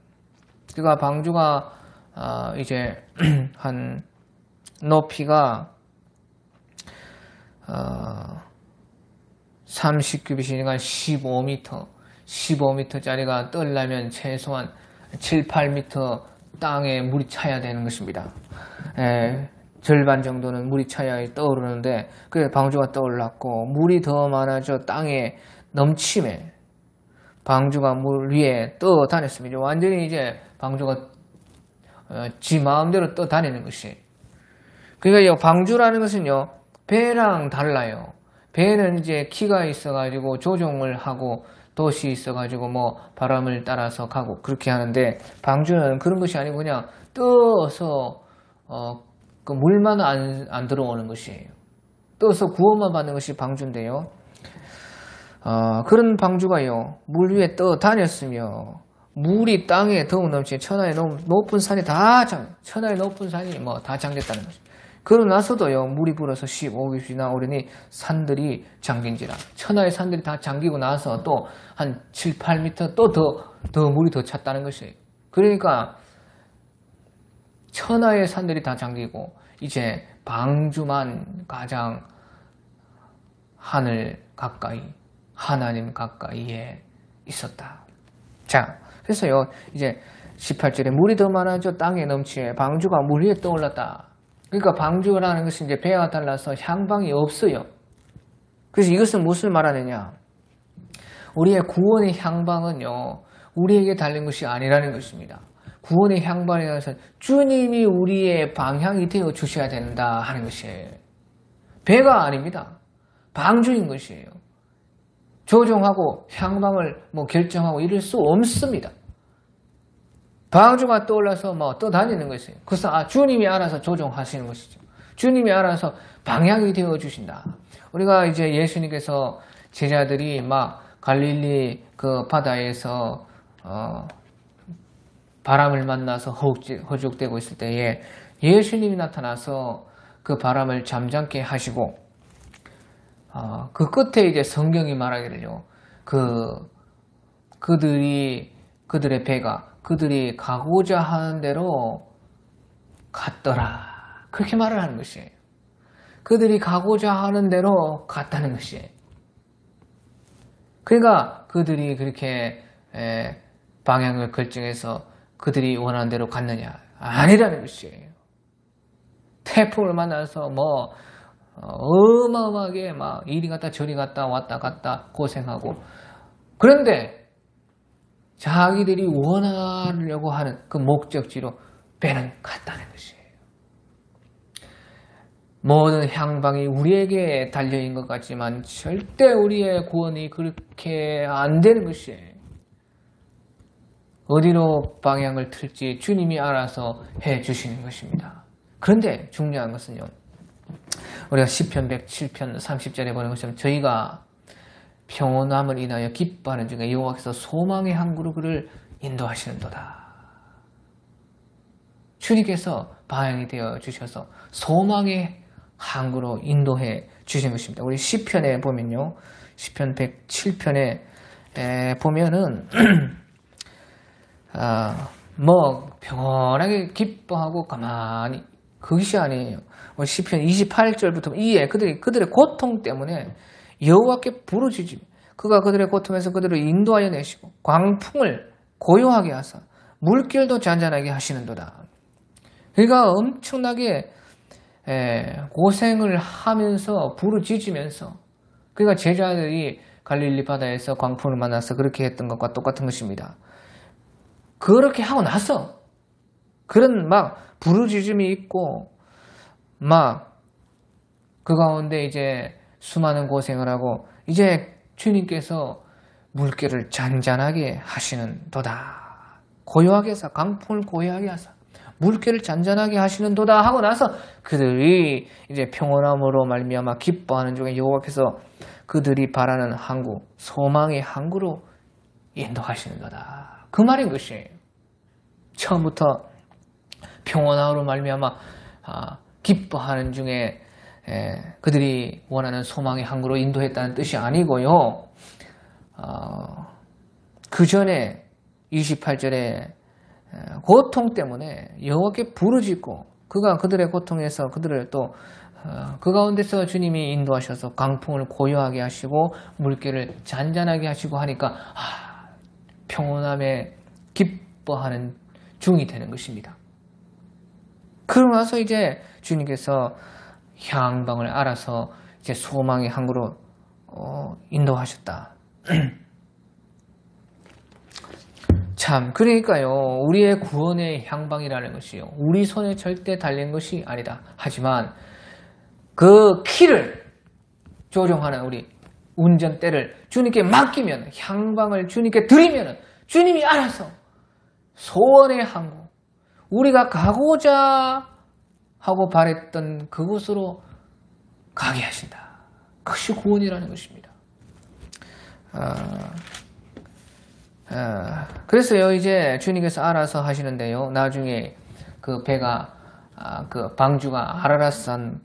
Speaker 1: 그러니까 방주가 이제 한 높이가 30규빗이니까 15m짜리가 떠려면 최소한 7, 8m 땅에 물이 차야 되는 것입니다. 절반 정도는 물이 차야 떠오르는데, 그래서 방주가 떠올랐고, 물이 더 많아져 땅에 넘침에 방주가 물 위에 떠다녔습니다. 완전히 이제 방주가 지 마음대로 떠다니는 것이. 그러니까 이 방주라는 것은요, 배랑 달라요. 배는 이제 키가 있어가지고 조종을 하고 돛이 있어가지고 뭐 바람을 따라서 가고 그렇게 하는데, 방주는 그런 것이 아니고 그냥 떠서 그 물만 안 들어오는 것이에요. 떠서 구원만 받는 것이 방주인데요. 그런 방주가요, 물 위에 떠다녔으며 물이 땅에 더욱 넘치니 천하의 높은 산이 천하의 높은 산이 뭐 다 잠겼다는 것입니다. 그러고 나서도요, 물이 불어서 15규빗이나 오르니 산들이 잠긴지라. 천하의 산들이 다 잠기고 나서 또 한 7, 8m 또 더 물이 더 찼다는 것이에요. 그러니까 천하의 산들이 다 잠기고 이제 방주만 가장 하늘 가까이, 하나님 가까이에 있었다. 자, 그래서요, 이제 18절에 물이 더 많아져 땅에 넘치에 방주가 물 위에 떠올랐다. 그러니까 방주라는 것은 이제 배와 달라서 향방이 없어요. 그래서 이것은 무엇을 말하느냐? 우리의 구원의 향방은요, 우리에게 달린 것이 아니라는 것입니다. 구원의 향방이라는 것은 주님이 우리의 방향이 되어 주셔야 된다 하는 것이에요. 배가 아닙니다. 방주인 것이에요. 조종하고 향방을 뭐 결정하고 이럴 수 없습니다. 방주가 떠올라서 뭐 떠다니는 것이에요. 그래서 주님이 알아서 조종하시는 것이죠. 주님이 알아서 방향이 되어 주신다. 우리가 이제 예수님께서 제자들이 막 갈릴리 그 바다에서 바람을 만나서 허죽대고 있을 때에 예수님이 나타나서 그 바람을 잠잠케 하시고, 그 끝에 이제 성경이 말하기를요, 그들의 배가 그들이 가고자 하는 대로 갔더라. 그렇게 말을 하는 것이에요. 그들이 가고자 하는 대로 갔다는 것이에요. 그러니까 그들이 그렇게 방향을 결정해서 그들이 원하는 대로 갔느냐? 아니라는 것이에요. 태풍을 만나서 뭐 어마어마하게 막 이리 갔다 저리 갔다 왔다 갔다 고생하고, 그런데 자기들이 원하려고 하는 그 목적지로 배는 갔다는 것이에요. 모든 향방이 우리에게 달려있는 것 같지만 절대 우리의 구원이 그렇게 안 되는 것이에요. 어디로 방향을 틀지 주님이 알아서 해주시는 것입니다. 그런데 중요한 것은요, 우리가 시편 107편 30절에 보는 것처럼 저희가 평온함을 인하여 기뻐하는 중에 여호와께서 소망의 항구로 그를 인도하시는도다. 주님께서 방향이 되어 주셔서 소망의 항구로 인도해 주신 것입니다. 우리 시편에 보면요, 시편 107편에 보면은 뭐 평온하게 기뻐하고 가만히, 그것이 아니에요. 시편 28절부터 이에 그들의 고통 때문에 여호와께 부르짖으며 그가 그들의 고통에서 그들을 인도하여 내시고 광풍을 고요하게 하사 물결도 잔잔하게 하시는도다. 그러니까 엄청나게 고생을 하면서 부르짖으면서, 그러니까 제자들이 갈릴리 바다에서 광풍을 만나서 그렇게 했던 것과 똑같은 것입니다. 그렇게 하고 나서 그런 막 부르짖음이 있고 막 그 가운데 이제 수많은 고생을 하고 이제 주님께서 물결을 잔잔하게 하시는 도다. 고요하게 하사, 강풍을 고요하게 하사 물결을 잔잔하게 하시는도다 하고 나서 그들이 이제 평온함으로 말미암아 기뻐하는 중에 여호와께서 그들이 바라는 항구, 소망의 항구로 인도하시는도다. 그 말인 것이에요. 처음부터 평온함으로 말미암아 기뻐하는 중에 그들이 원하는 소망의 항구로 인도했다는 뜻이 아니고요. 그 전에 28절에 고통 때문에 여호와께 부르짖고 그가 그들의 고통에서 그들을 또 그 가운데서 주님이 인도하셔서 강풍을 고요하게 하시고 물결을 잔잔하게 하시고 하니까 평온함에 기뻐하는 중이 되는 것입니다. 그러고 나서 이제 주님께서 향방을 알아서 이제 소망의 항구로 인도하셨다. 참, 그러니까요, 우리의 구원의 향방이라는 것이요, 우리 손에 절대 달린 것이 아니다. 하지만 그 키를 조종하는 우리 운전대를 주님께 맡기면, 향방을 주님께 드리면 주님이 알아서 소원의 항구, 우리가 가고자 하고 바랬던 그곳으로 가게 하신다. 그것이 구원이라는 것입니다. 그래서요, 이제 주님께서 알아서 하시는데요, 나중에 그 배가, 그 방주가 아라랏산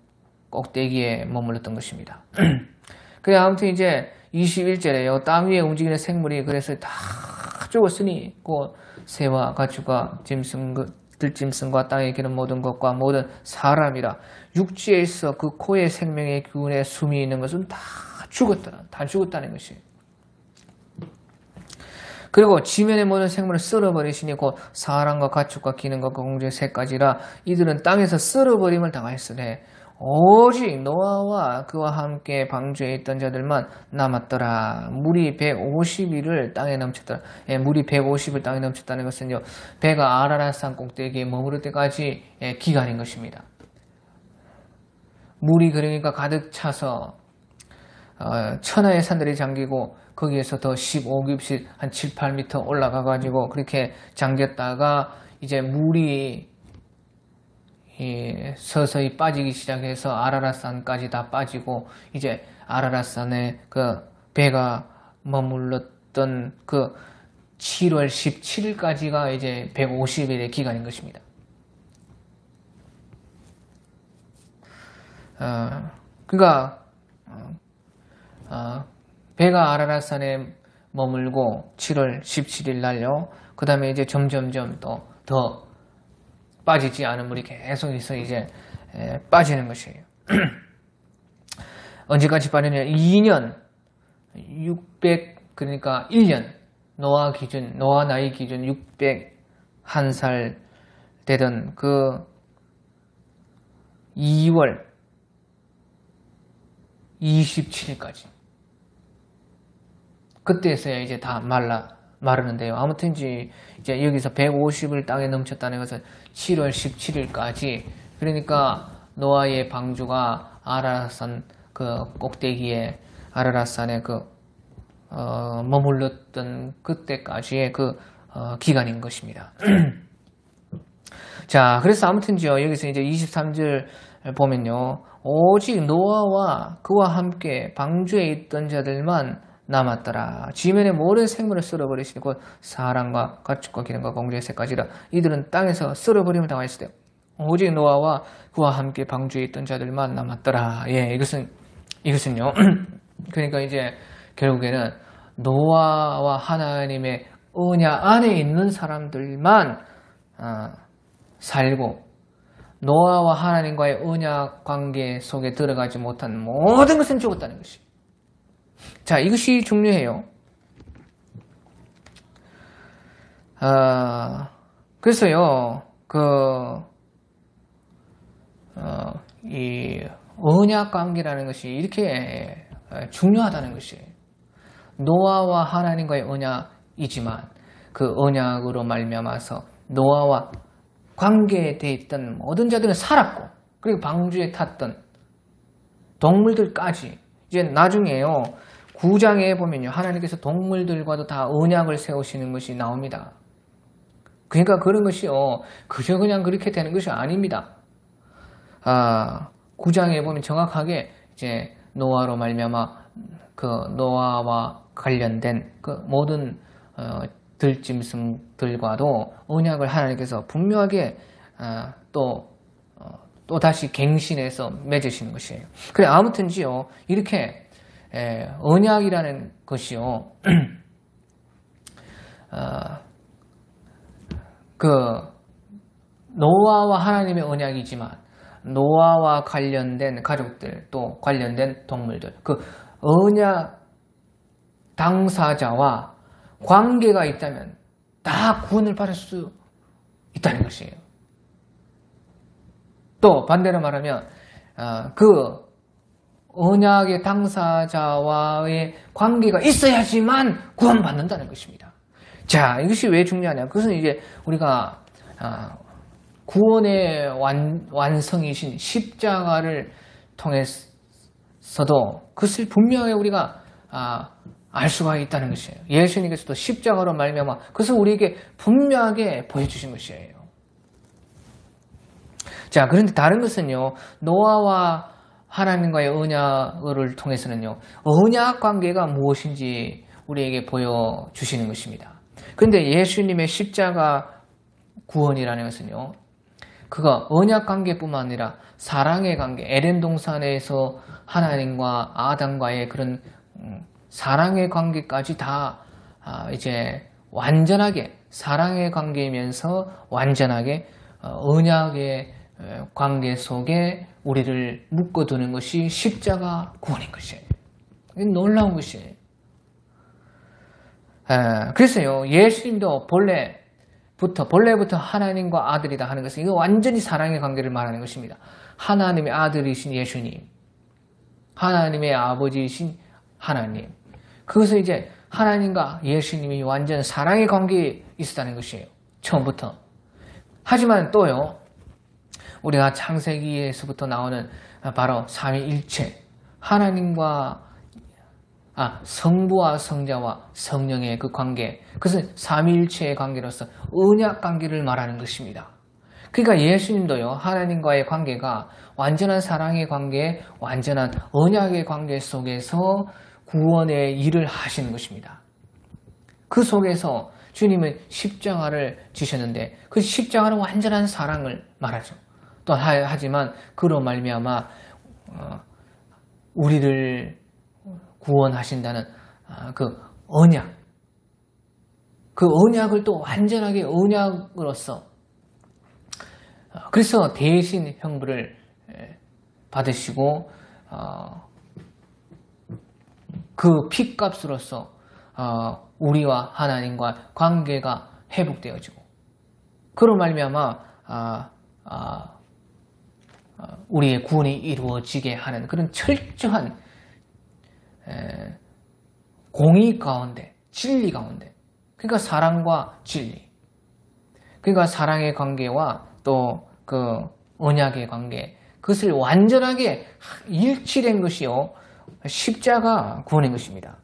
Speaker 1: 꼭대기에 머물렀던 것입니다. 그래, 아무튼 이제 21절에요, 땅 위에 움직이는 생물이 그래서 다 죽었으니, 곧 새와 가축과 들짐승과 땅에 기는 모든 것과 모든 사람이라 육지에 있어 그 코의 생명의 기운에 숨이 있는 것은 다 죽었다는 것이에요. 그리고 지면의 모든 생물을 쓸어버리시니 곧 사람과 가축과 기는 것과 공중의 새까지라 이들은 땅에서 쓸어버림을 당하였으니 오직 노아와 그와 함께 방주에 있던 자들만 남았더라. 물이 150일을 땅에 넘쳤더라. 물이 150일 땅에 넘쳤다는 것은요, 배가 아라랏산 꼭대기에 머무를 때까지 기간인 것입니다. 물이 그러니까 가득 차서 천하의 산들이 잠기고 거기에서 더 15깊이 한 7, 8m 올라가가지고 그렇게 잠겼다가 이제 물이 서서히 빠지기 시작해서 아라랏산까지 다 빠지고 이제 아라랏산에 그 배가 머물렀던 그 7월 17일까지가 이제 150일의 기간인 것입니다. 그러니까 배가 아라랏산에 머물고 7월 17일 날요. 그 다음에 이제 점점점 또 더 빠지지 않은 물이 계속해서 이제 빠지는 것이에요. 언제까지 빠지냐? 2년 600 그러니까 1년 노아 나이 기준 601살 되던 그 2월 27일까지 그때서야 이제 다 마르는데요. 아무튼 이제 여기서 150을 땅에 넘쳤다는 것은 7월 17일까지, 그러니까 노아의 방주가 아라랏산 그 꼭대기에 아라랏산에 그 머물렀던 그때까지의 그 기간인 것입니다. 자, 그래서 아무튼요, 여기서 이제 23절 보면요, 오직 노아와 그와 함께 방주에 있던 자들만 남았더라. 지면의 모든 생물을 쓸어버리시니 곧 사람과 가축과 기름과 공중의 새까지라 이들은 땅에서 쓸어버림을 당하였을 때 오직 노아와 그와 함께 방주에 있던 자들만 남았더라. 예, 이것은요. 그러니까 이제 결국에는 노아와 하나님의 언약 안에 있는 사람들만 살고 노아와 하나님과의 언약 관계 속에 들어가지 못한 모든 것은 죽었다는 것이. 자, 이것이 중요해요. 그래서요, 이 언약 관계라는 것이 이렇게 중요하다는 것이에요. 노아와 하나님과의 언약이지만 그 언약으로 말미암아서 노아와 관계되어 있던 모든 자들은 살았고, 그리고 방주에 탔던 동물들까지 이제 나중에요 9장에 보면요 하나님께서 동물들과도 다 언약을 세우시는 것이 나옵니다. 그러니까 그런 것이요. 그저 그냥 그렇게 되는 것이 아닙니다. 9장에 보면 정확하게 이제 노아로 말미암아 그 노아와 관련된 그 모든 들짐승들과도 언약을 하나님께서 분명하게 또 다시 갱신해서 맺으시는 것이에요. 그래 아무튼지요 이렇게 언약이라는 것이요 그 노아와 하나님의 언약이지만 노아와 관련된 가족들 또 관련된 동물들 그 언약 당사자와 관계가 있다면 다 구원을 받을 수 있다는 것이에요. 또 반대로 말하면 그 언약의 당사자와의 관계가 있어야지만 구원받는다는 것입니다. 자, 이것이 왜 중요하냐? 그것은 이제 우리가 구원의 완성이신 십자가를 통해서도 그것을 분명히 우리가 알 수가 있다는 것이에요. 예수님께서도 십자가로 말미암아 그것을 우리에게 분명하게 보여주신 것이에요. 자, 그런데 다른 것은요, 노아와 하나님과의 언약을 통해서는요, 언약 관계가 무엇인지 우리에게 보여주시는 것입니다. 그런데 예수님의 십자가 구원이라는 것은요, 그가 언약 관계뿐만 아니라 사랑의 관계, 에덴 동산에서 하나님과 아담과의 그런 사랑의 관계까지 다 이제 완전하게 사랑의 관계이면서 완전하게 언약의 관계 속에 우리를 묶어두는 것이 십자가 구원인 것이에요. 놀라운 것이에요. 그래서요, 예수님도 본래부터 하나님과 아들이다 하는 것은 이거 완전히 사랑의 관계를 말하는 것입니다. 하나님의 아들이신 예수님, 하나님의 아버지이신 하나님. 그것을 이제 하나님과 예수님이 완전 사랑의 관계에 있었다는 것이에요. 처음부터. 하지만 또요, 우리가 창세기에서부터 나오는 바로 삼위일체, 하나님과 성부와 성자와 성령의 그 관계, 그것은 삼위일체의 관계로서 언약 관계를 말하는 것입니다. 그러니까 예수님도요, 하나님과의 관계가 완전한 사랑의 관계, 완전한 언약의 관계 속에서 구원의 일을 하시는 것입니다. 그 속에서 주님은 십자가를 지셨는데 그 십자가는 완전한 사랑을 말하죠. 또 하지만 그로 말미암아 우리를 구원하신다는 그 언약, 그 언약을 또 완전하게 언약으로서 그래서 대신 형벌을 받으시고 그 피값으로서 우리와 하나님과 관계가 회복되어지고 그로 말미암아 우리의 구원이 이루어지게 하는 그런 철저한 공의 가운데, 진리 가운데, 그러니까 사랑과 진리, 그러니까 사랑의 관계와 또 그 언약의 관계, 그것을 완전하게 일치된 것이요 십자가 구원인 것입니다.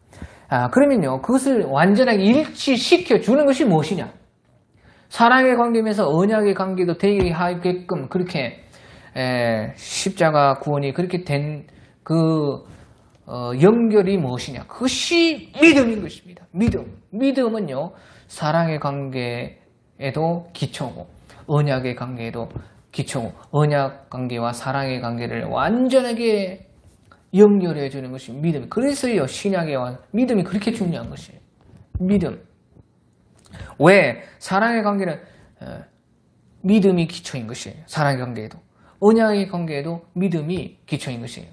Speaker 1: 그러면요, 그것을 완전하게 일치시켜 주는 것이 무엇이냐? 사랑의 관계면서 언약의 관계도 되게 하게끔 그렇게 십자가 구원이 그렇게 된 그 연결이 무엇이냐? 그것이 믿음인 것입니다. 믿음은요, 사랑의 관계에도 기초고, 언약의 관계에도 기초고, 언약 관계와 사랑의 관계를 완전하게 연결해 주는 것이 믿음. 그래서요, 신약에 와 믿음이 그렇게 중요한 것이에요. 믿음. 왜? 사랑의 관계는 믿음이 기초인 것이에요. 사랑의 관계에도. 언약의 관계에도 믿음이 기초인 것이에요.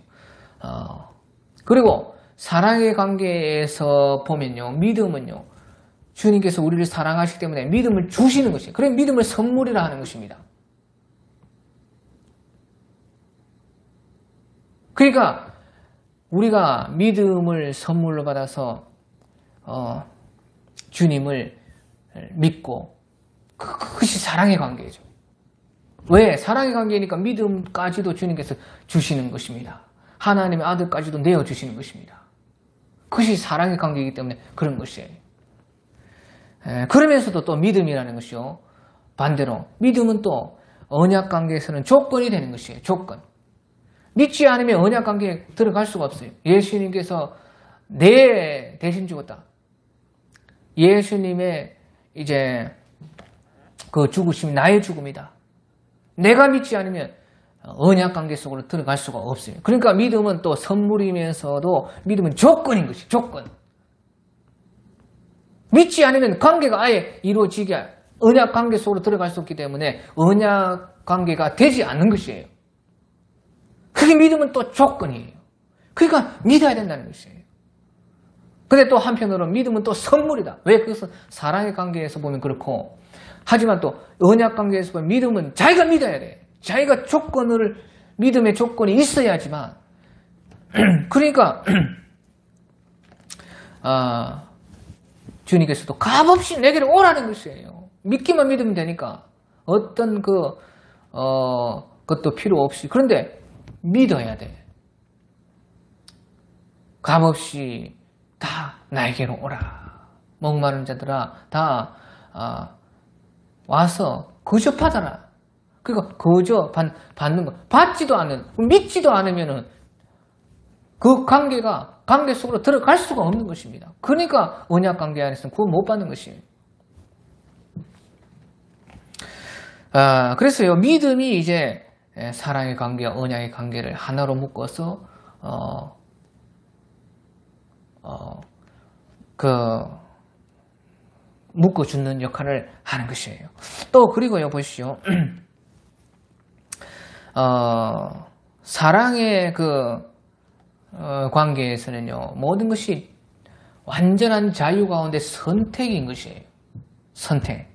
Speaker 1: 그리고 사랑의 관계에서 보면요, 믿음은요, 주님께서 우리를 사랑하시기 때문에 믿음을 주시는 것이에요. 그래 믿음을 선물이라 하는 것입니다. 그러니까 우리가 믿음을 선물로 받아서 주님을 믿고 그것이 사랑의 관계죠. 왜? 사랑의 관계니까 믿음까지도 주님께서 주시는 것입니다. 하나님의 아들까지도 내어주시는 것입니다. 그것이 사랑의 관계이기 때문에 그런 것이에요. 그러면서도 또 믿음이라는 것이요, 반대로 믿음은 또 언약 관계에서는 조건이 되는 것이에요. 조건. 믿지 않으면 언약 관계에 들어갈 수가 없어요. 예수님께서 내 대신 죽었다. 예수님의 이제 그 죽으심이 나의 죽음이다. 내가 믿지 않으면 언약 관계 속으로 들어갈 수가 없어요. 그러니까 믿음은 또 선물이면서도 믿음은 조건인 것이 조건. 믿지 않으면 관계가 아예 이루어지게 언약 관계 속으로 들어갈 수 없기 때문에 언약 관계가 되지 않는 것이에요. 그게 믿음은 또 조건이에요. 그러니까 믿어야 된다는 것이에요. 근데 또 한편으로 믿음은 또 선물이다. 왜? 그것은 사랑의 관계에서 보면 그렇고, 하지만 또 언약 관계에서 보면 믿음은 자기가 믿어야 돼. 자기가 믿음의 조건이 있어야지만, 그러니까 주님께서도 값없이 내게로 오라는 것이에요. 믿기만 믿으면 되니까 어떤 것도 필요 없이. 그런데 믿어야 돼. 값없이 다 나에게로 오라. 목마른 자들아 다 와서 거저받아라. 그러니까 거저 받는 거, 받지도 않는, 믿지도 않으면은 그 관계 속으로 들어갈 수가 없는 것입니다. 그러니까 언약 관계 안에서는 구원 못 받는 것이에요. 그래서요, 믿음이 이제 사랑의 관계와 언약의 관계를 하나로 묶어서 묶어주는 역할을 하는 것이에요. 또 그리고요, 보시죠. 사랑의 관계에서는요, 모든 것이 완전한 자유 가운데 선택인 것이에요. 선택.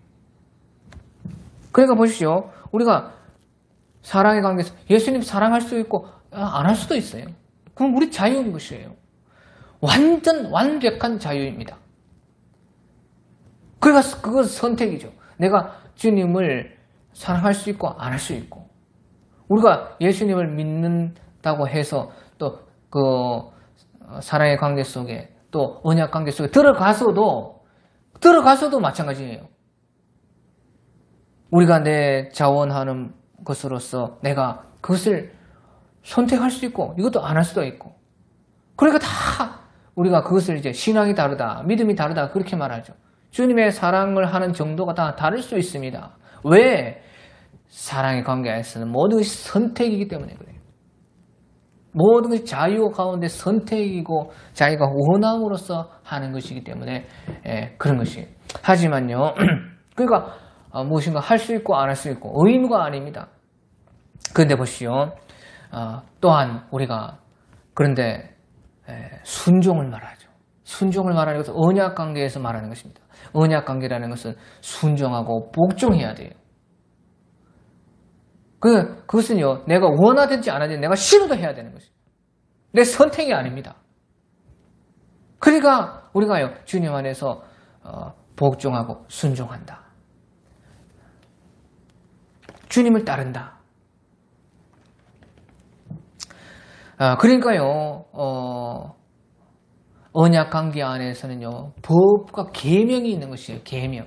Speaker 1: 그러니까 보십시오. 우리가 사랑의 관계에서 예수님 사랑할 수 있고 안 할 수도 있어요. 그럼 우리 자유인 것이에요. 완벽한 자유입니다. 그러니까 그것은 선택이죠. 내가 주님을 사랑할 수 있고 안 할 수 있고, 우리가 예수님을 믿는다고 해서 또 사랑의 관계 속에, 또 언약 관계 속에 들어가서도 마찬가지예요. 우리가 내 자원하는 것으로서 내가 그것을 선택할 수 있고 이것도 안 할 수도 있고, 그러니까 다 우리가 그것을 이제 신앙이 다르다, 믿음이 다르다 그렇게 말하죠. 주님의 사랑을 하는 정도가 다 다를 수 있습니다. 왜? 사랑의 관계에서는 모든 것이 선택이기 때문에 그래요. 모든 것이 자유 가운데 선택이고 자기가 원함으로써 하는 것이기 때문에 그런 것이. 하지만요, 그러니까 무엇인가 할 수 있고 안 할 수 있고 의무가 아닙니다. 그런데 보시오, 또한 우리가 그런데 순종을 말하죠. 순종을 말하는 것은 언약 관계에서 말하는 것입니다. 언약 관계라는 것은 순종하고 복종해야 돼요. 그것은요, 내가 원하든지 안 하든지 내가 싫어도 해야 되는 것이에요. 내 선택이 아닙니다. 그러니까 우리가요, 주님 안에서 복종하고 순종한다. 주님을 따른다. 그러니까요, 언약 관계 안에서는요, 법과 계명이 있는 것이에요. 계명.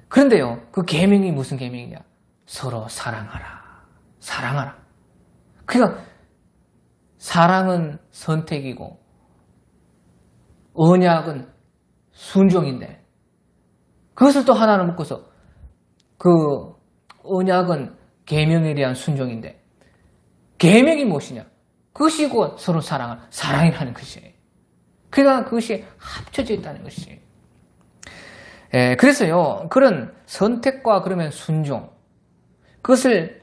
Speaker 1: 그런데요, 그 계명이 무슨 계명이냐? 서로 사랑하라. 사랑하라. 그러니까 사랑은 선택이고 언약은 순종인데, 그것을 또 하나로 묶어서 그 언약은 계명에 대한 순종인데, 계명이 무엇이냐? 그것이 곧 서로 사랑이라는 것이에요. 그러니까 그것이 합쳐져 있다는 것이에요. 그래서요, 그런 선택과 그러면 순종, 그것을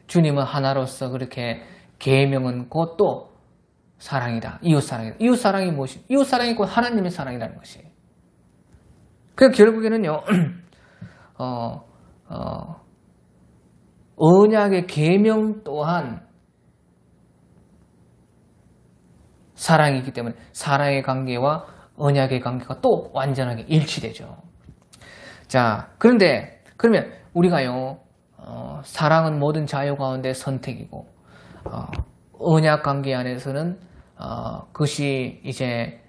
Speaker 1: 주님은 하나로서 그렇게 계명은 곧 또 사랑이다. 이웃사랑이다. 이웃사랑이 무엇이? 이웃사랑이 곧 하나님의 사랑이라는 것이에요. 그러니까 결국에는요, 언약의 계명 또한 사랑이기 때문에 사랑의 관계와 언약의 관계가 또 완전하게 일치되죠. 자, 그러면 우리가요, 사랑은 모든 자유 가운데 선택이고, 언약 관계 안에서는 그것이 이제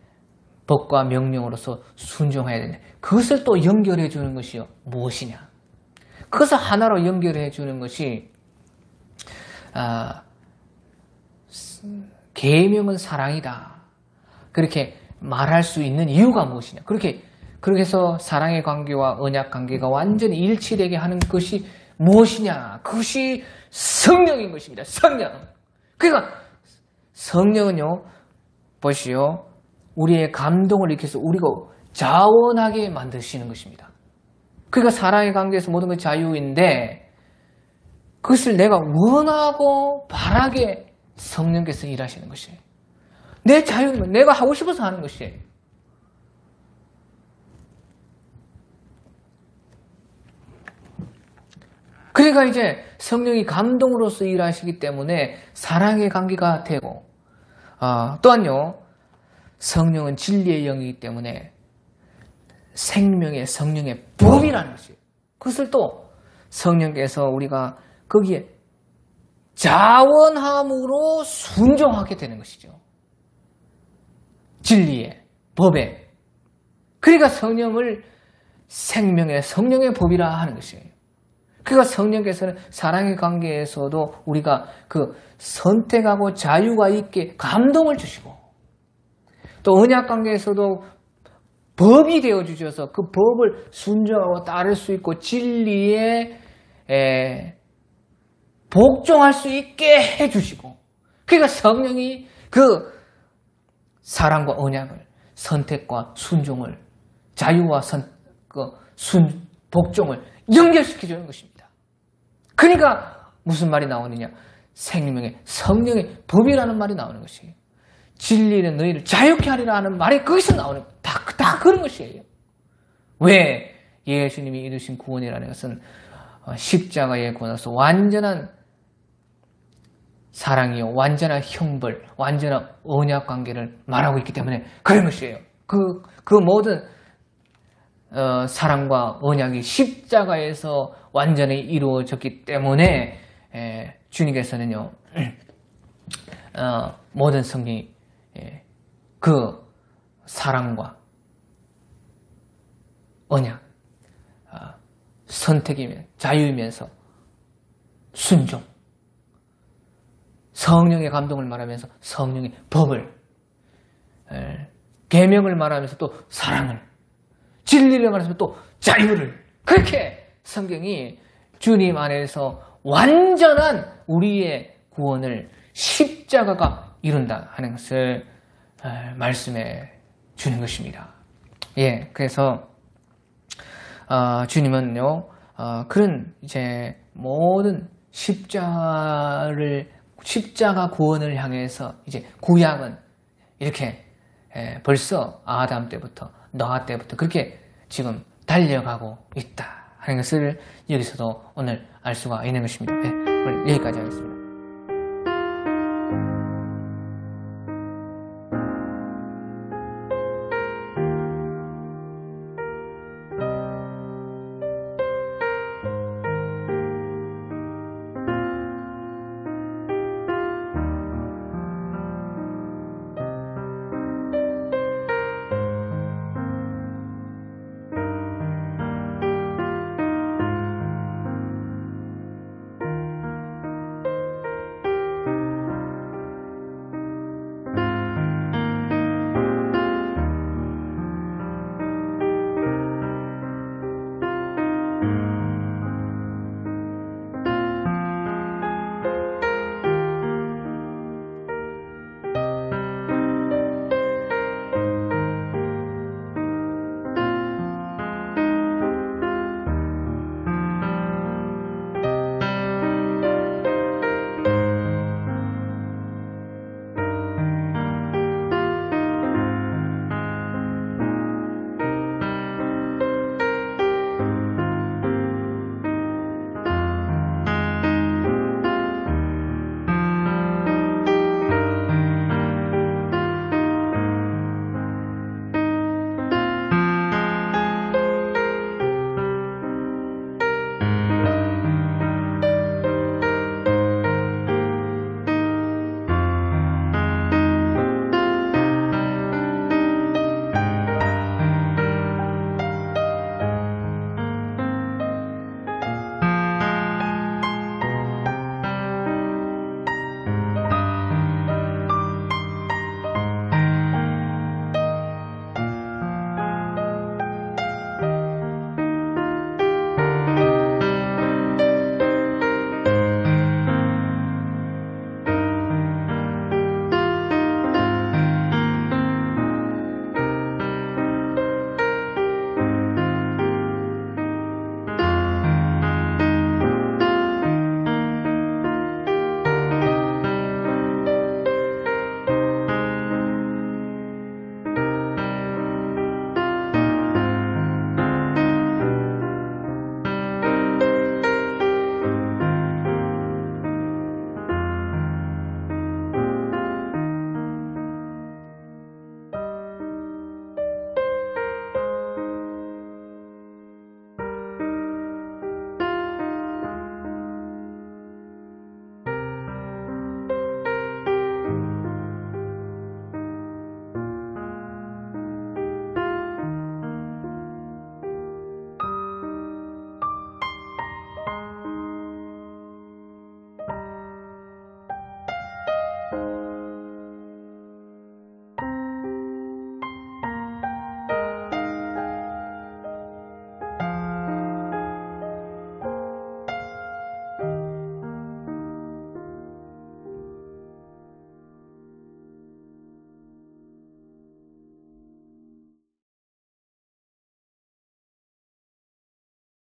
Speaker 1: 법과 명령으로서 순종해야 되는데 그것을 또 연결해 주는 것이 무엇이냐? 그것을 하나로 연결해 주는 것이 계명은 사랑이다. 그렇게 말할 수 있는 이유가 무엇이냐? 그렇게 해서 사랑의 관계와 언약 관계가 완전히 일치되게 하는 것이 무엇이냐? 그것이 성령인 것입니다. 성령. 그러니까 성령은요, 보시오. 우리의 감동을 일으켜서 우리가 자원하게 만드시는 것입니다. 그러니까 사랑의 관계에서 모든 것이 자유인데 그것을 내가 원하고 바라게 성령께서 일하시는 것이에요. 내 자유는 내가 하고 싶어서 하는 것이에요. 그러니까 이제 성령이 감동으로서 일하시기 때문에 사랑의 관계가 되고 또한요 성령은 진리의 영이기 때문에 생명의 성령의 법이라는 것이에요. 그것을 또 성령께서 우리가 거기에 자원함으로 순종하게 되는 것이죠. 진리의 법에. 그러니까 성령을 생명의 성령의 법이라 하는 것이에요. 그러니까 성령께서는 사랑의 관계에서도 우리가 그 선택하고 자유가 있게 감동을 주시고 또 언약 관계에서도 법이 되어주셔서 그 법을 순종하고 따를 수 있고 진리에 복종할 수 있게 해주시고 그러니까 성령이 그 사랑과 언약을 선택과 순종을 자유와 복종을 연결시켜주는 것입니다. 그러니까 무슨 말이 나오느냐? 생명의 성령의 법이라는 말이 나오는 것이에요. 진리는 너희를 자유케 하리라 하는 말이 거기서 나오는 다 그런 것이에요. 왜? 예수님이 이루신 구원이라는 것은 십자가에 구원해서 완전한 사랑이요, 완전한 형벌, 완전한 언약 관계를 말하고 있기 때문에 그런 것이에요. 그 모든 사랑과 언약이 십자가에서 완전히 이루어졌기 때문에 주님께서는요 모든 성령이 그 사랑과 언약, 선택이면 자유이면서 순종, 성령의 감동을 말하면서 성령의 법을, 계명을 말하면서 또 사랑을, 진리를 말하면서 또 자유를, 그렇게 성경이 주님 안에서 완전한 우리의 구원을 십자가가 이룬다 하는 것을 말씀해 주는 것입니다. 예, 그래서 주님은요 그런 이제 모든 십자가 구원을 향해서 이제 구약은 이렇게 벌써 아담 때부터 노아 때부터 그렇게 지금 달려가고 있다 하는 것을 여기서도 오늘 알 수가 있는 것입니다. 네, 오늘 여기까지 하겠습니다.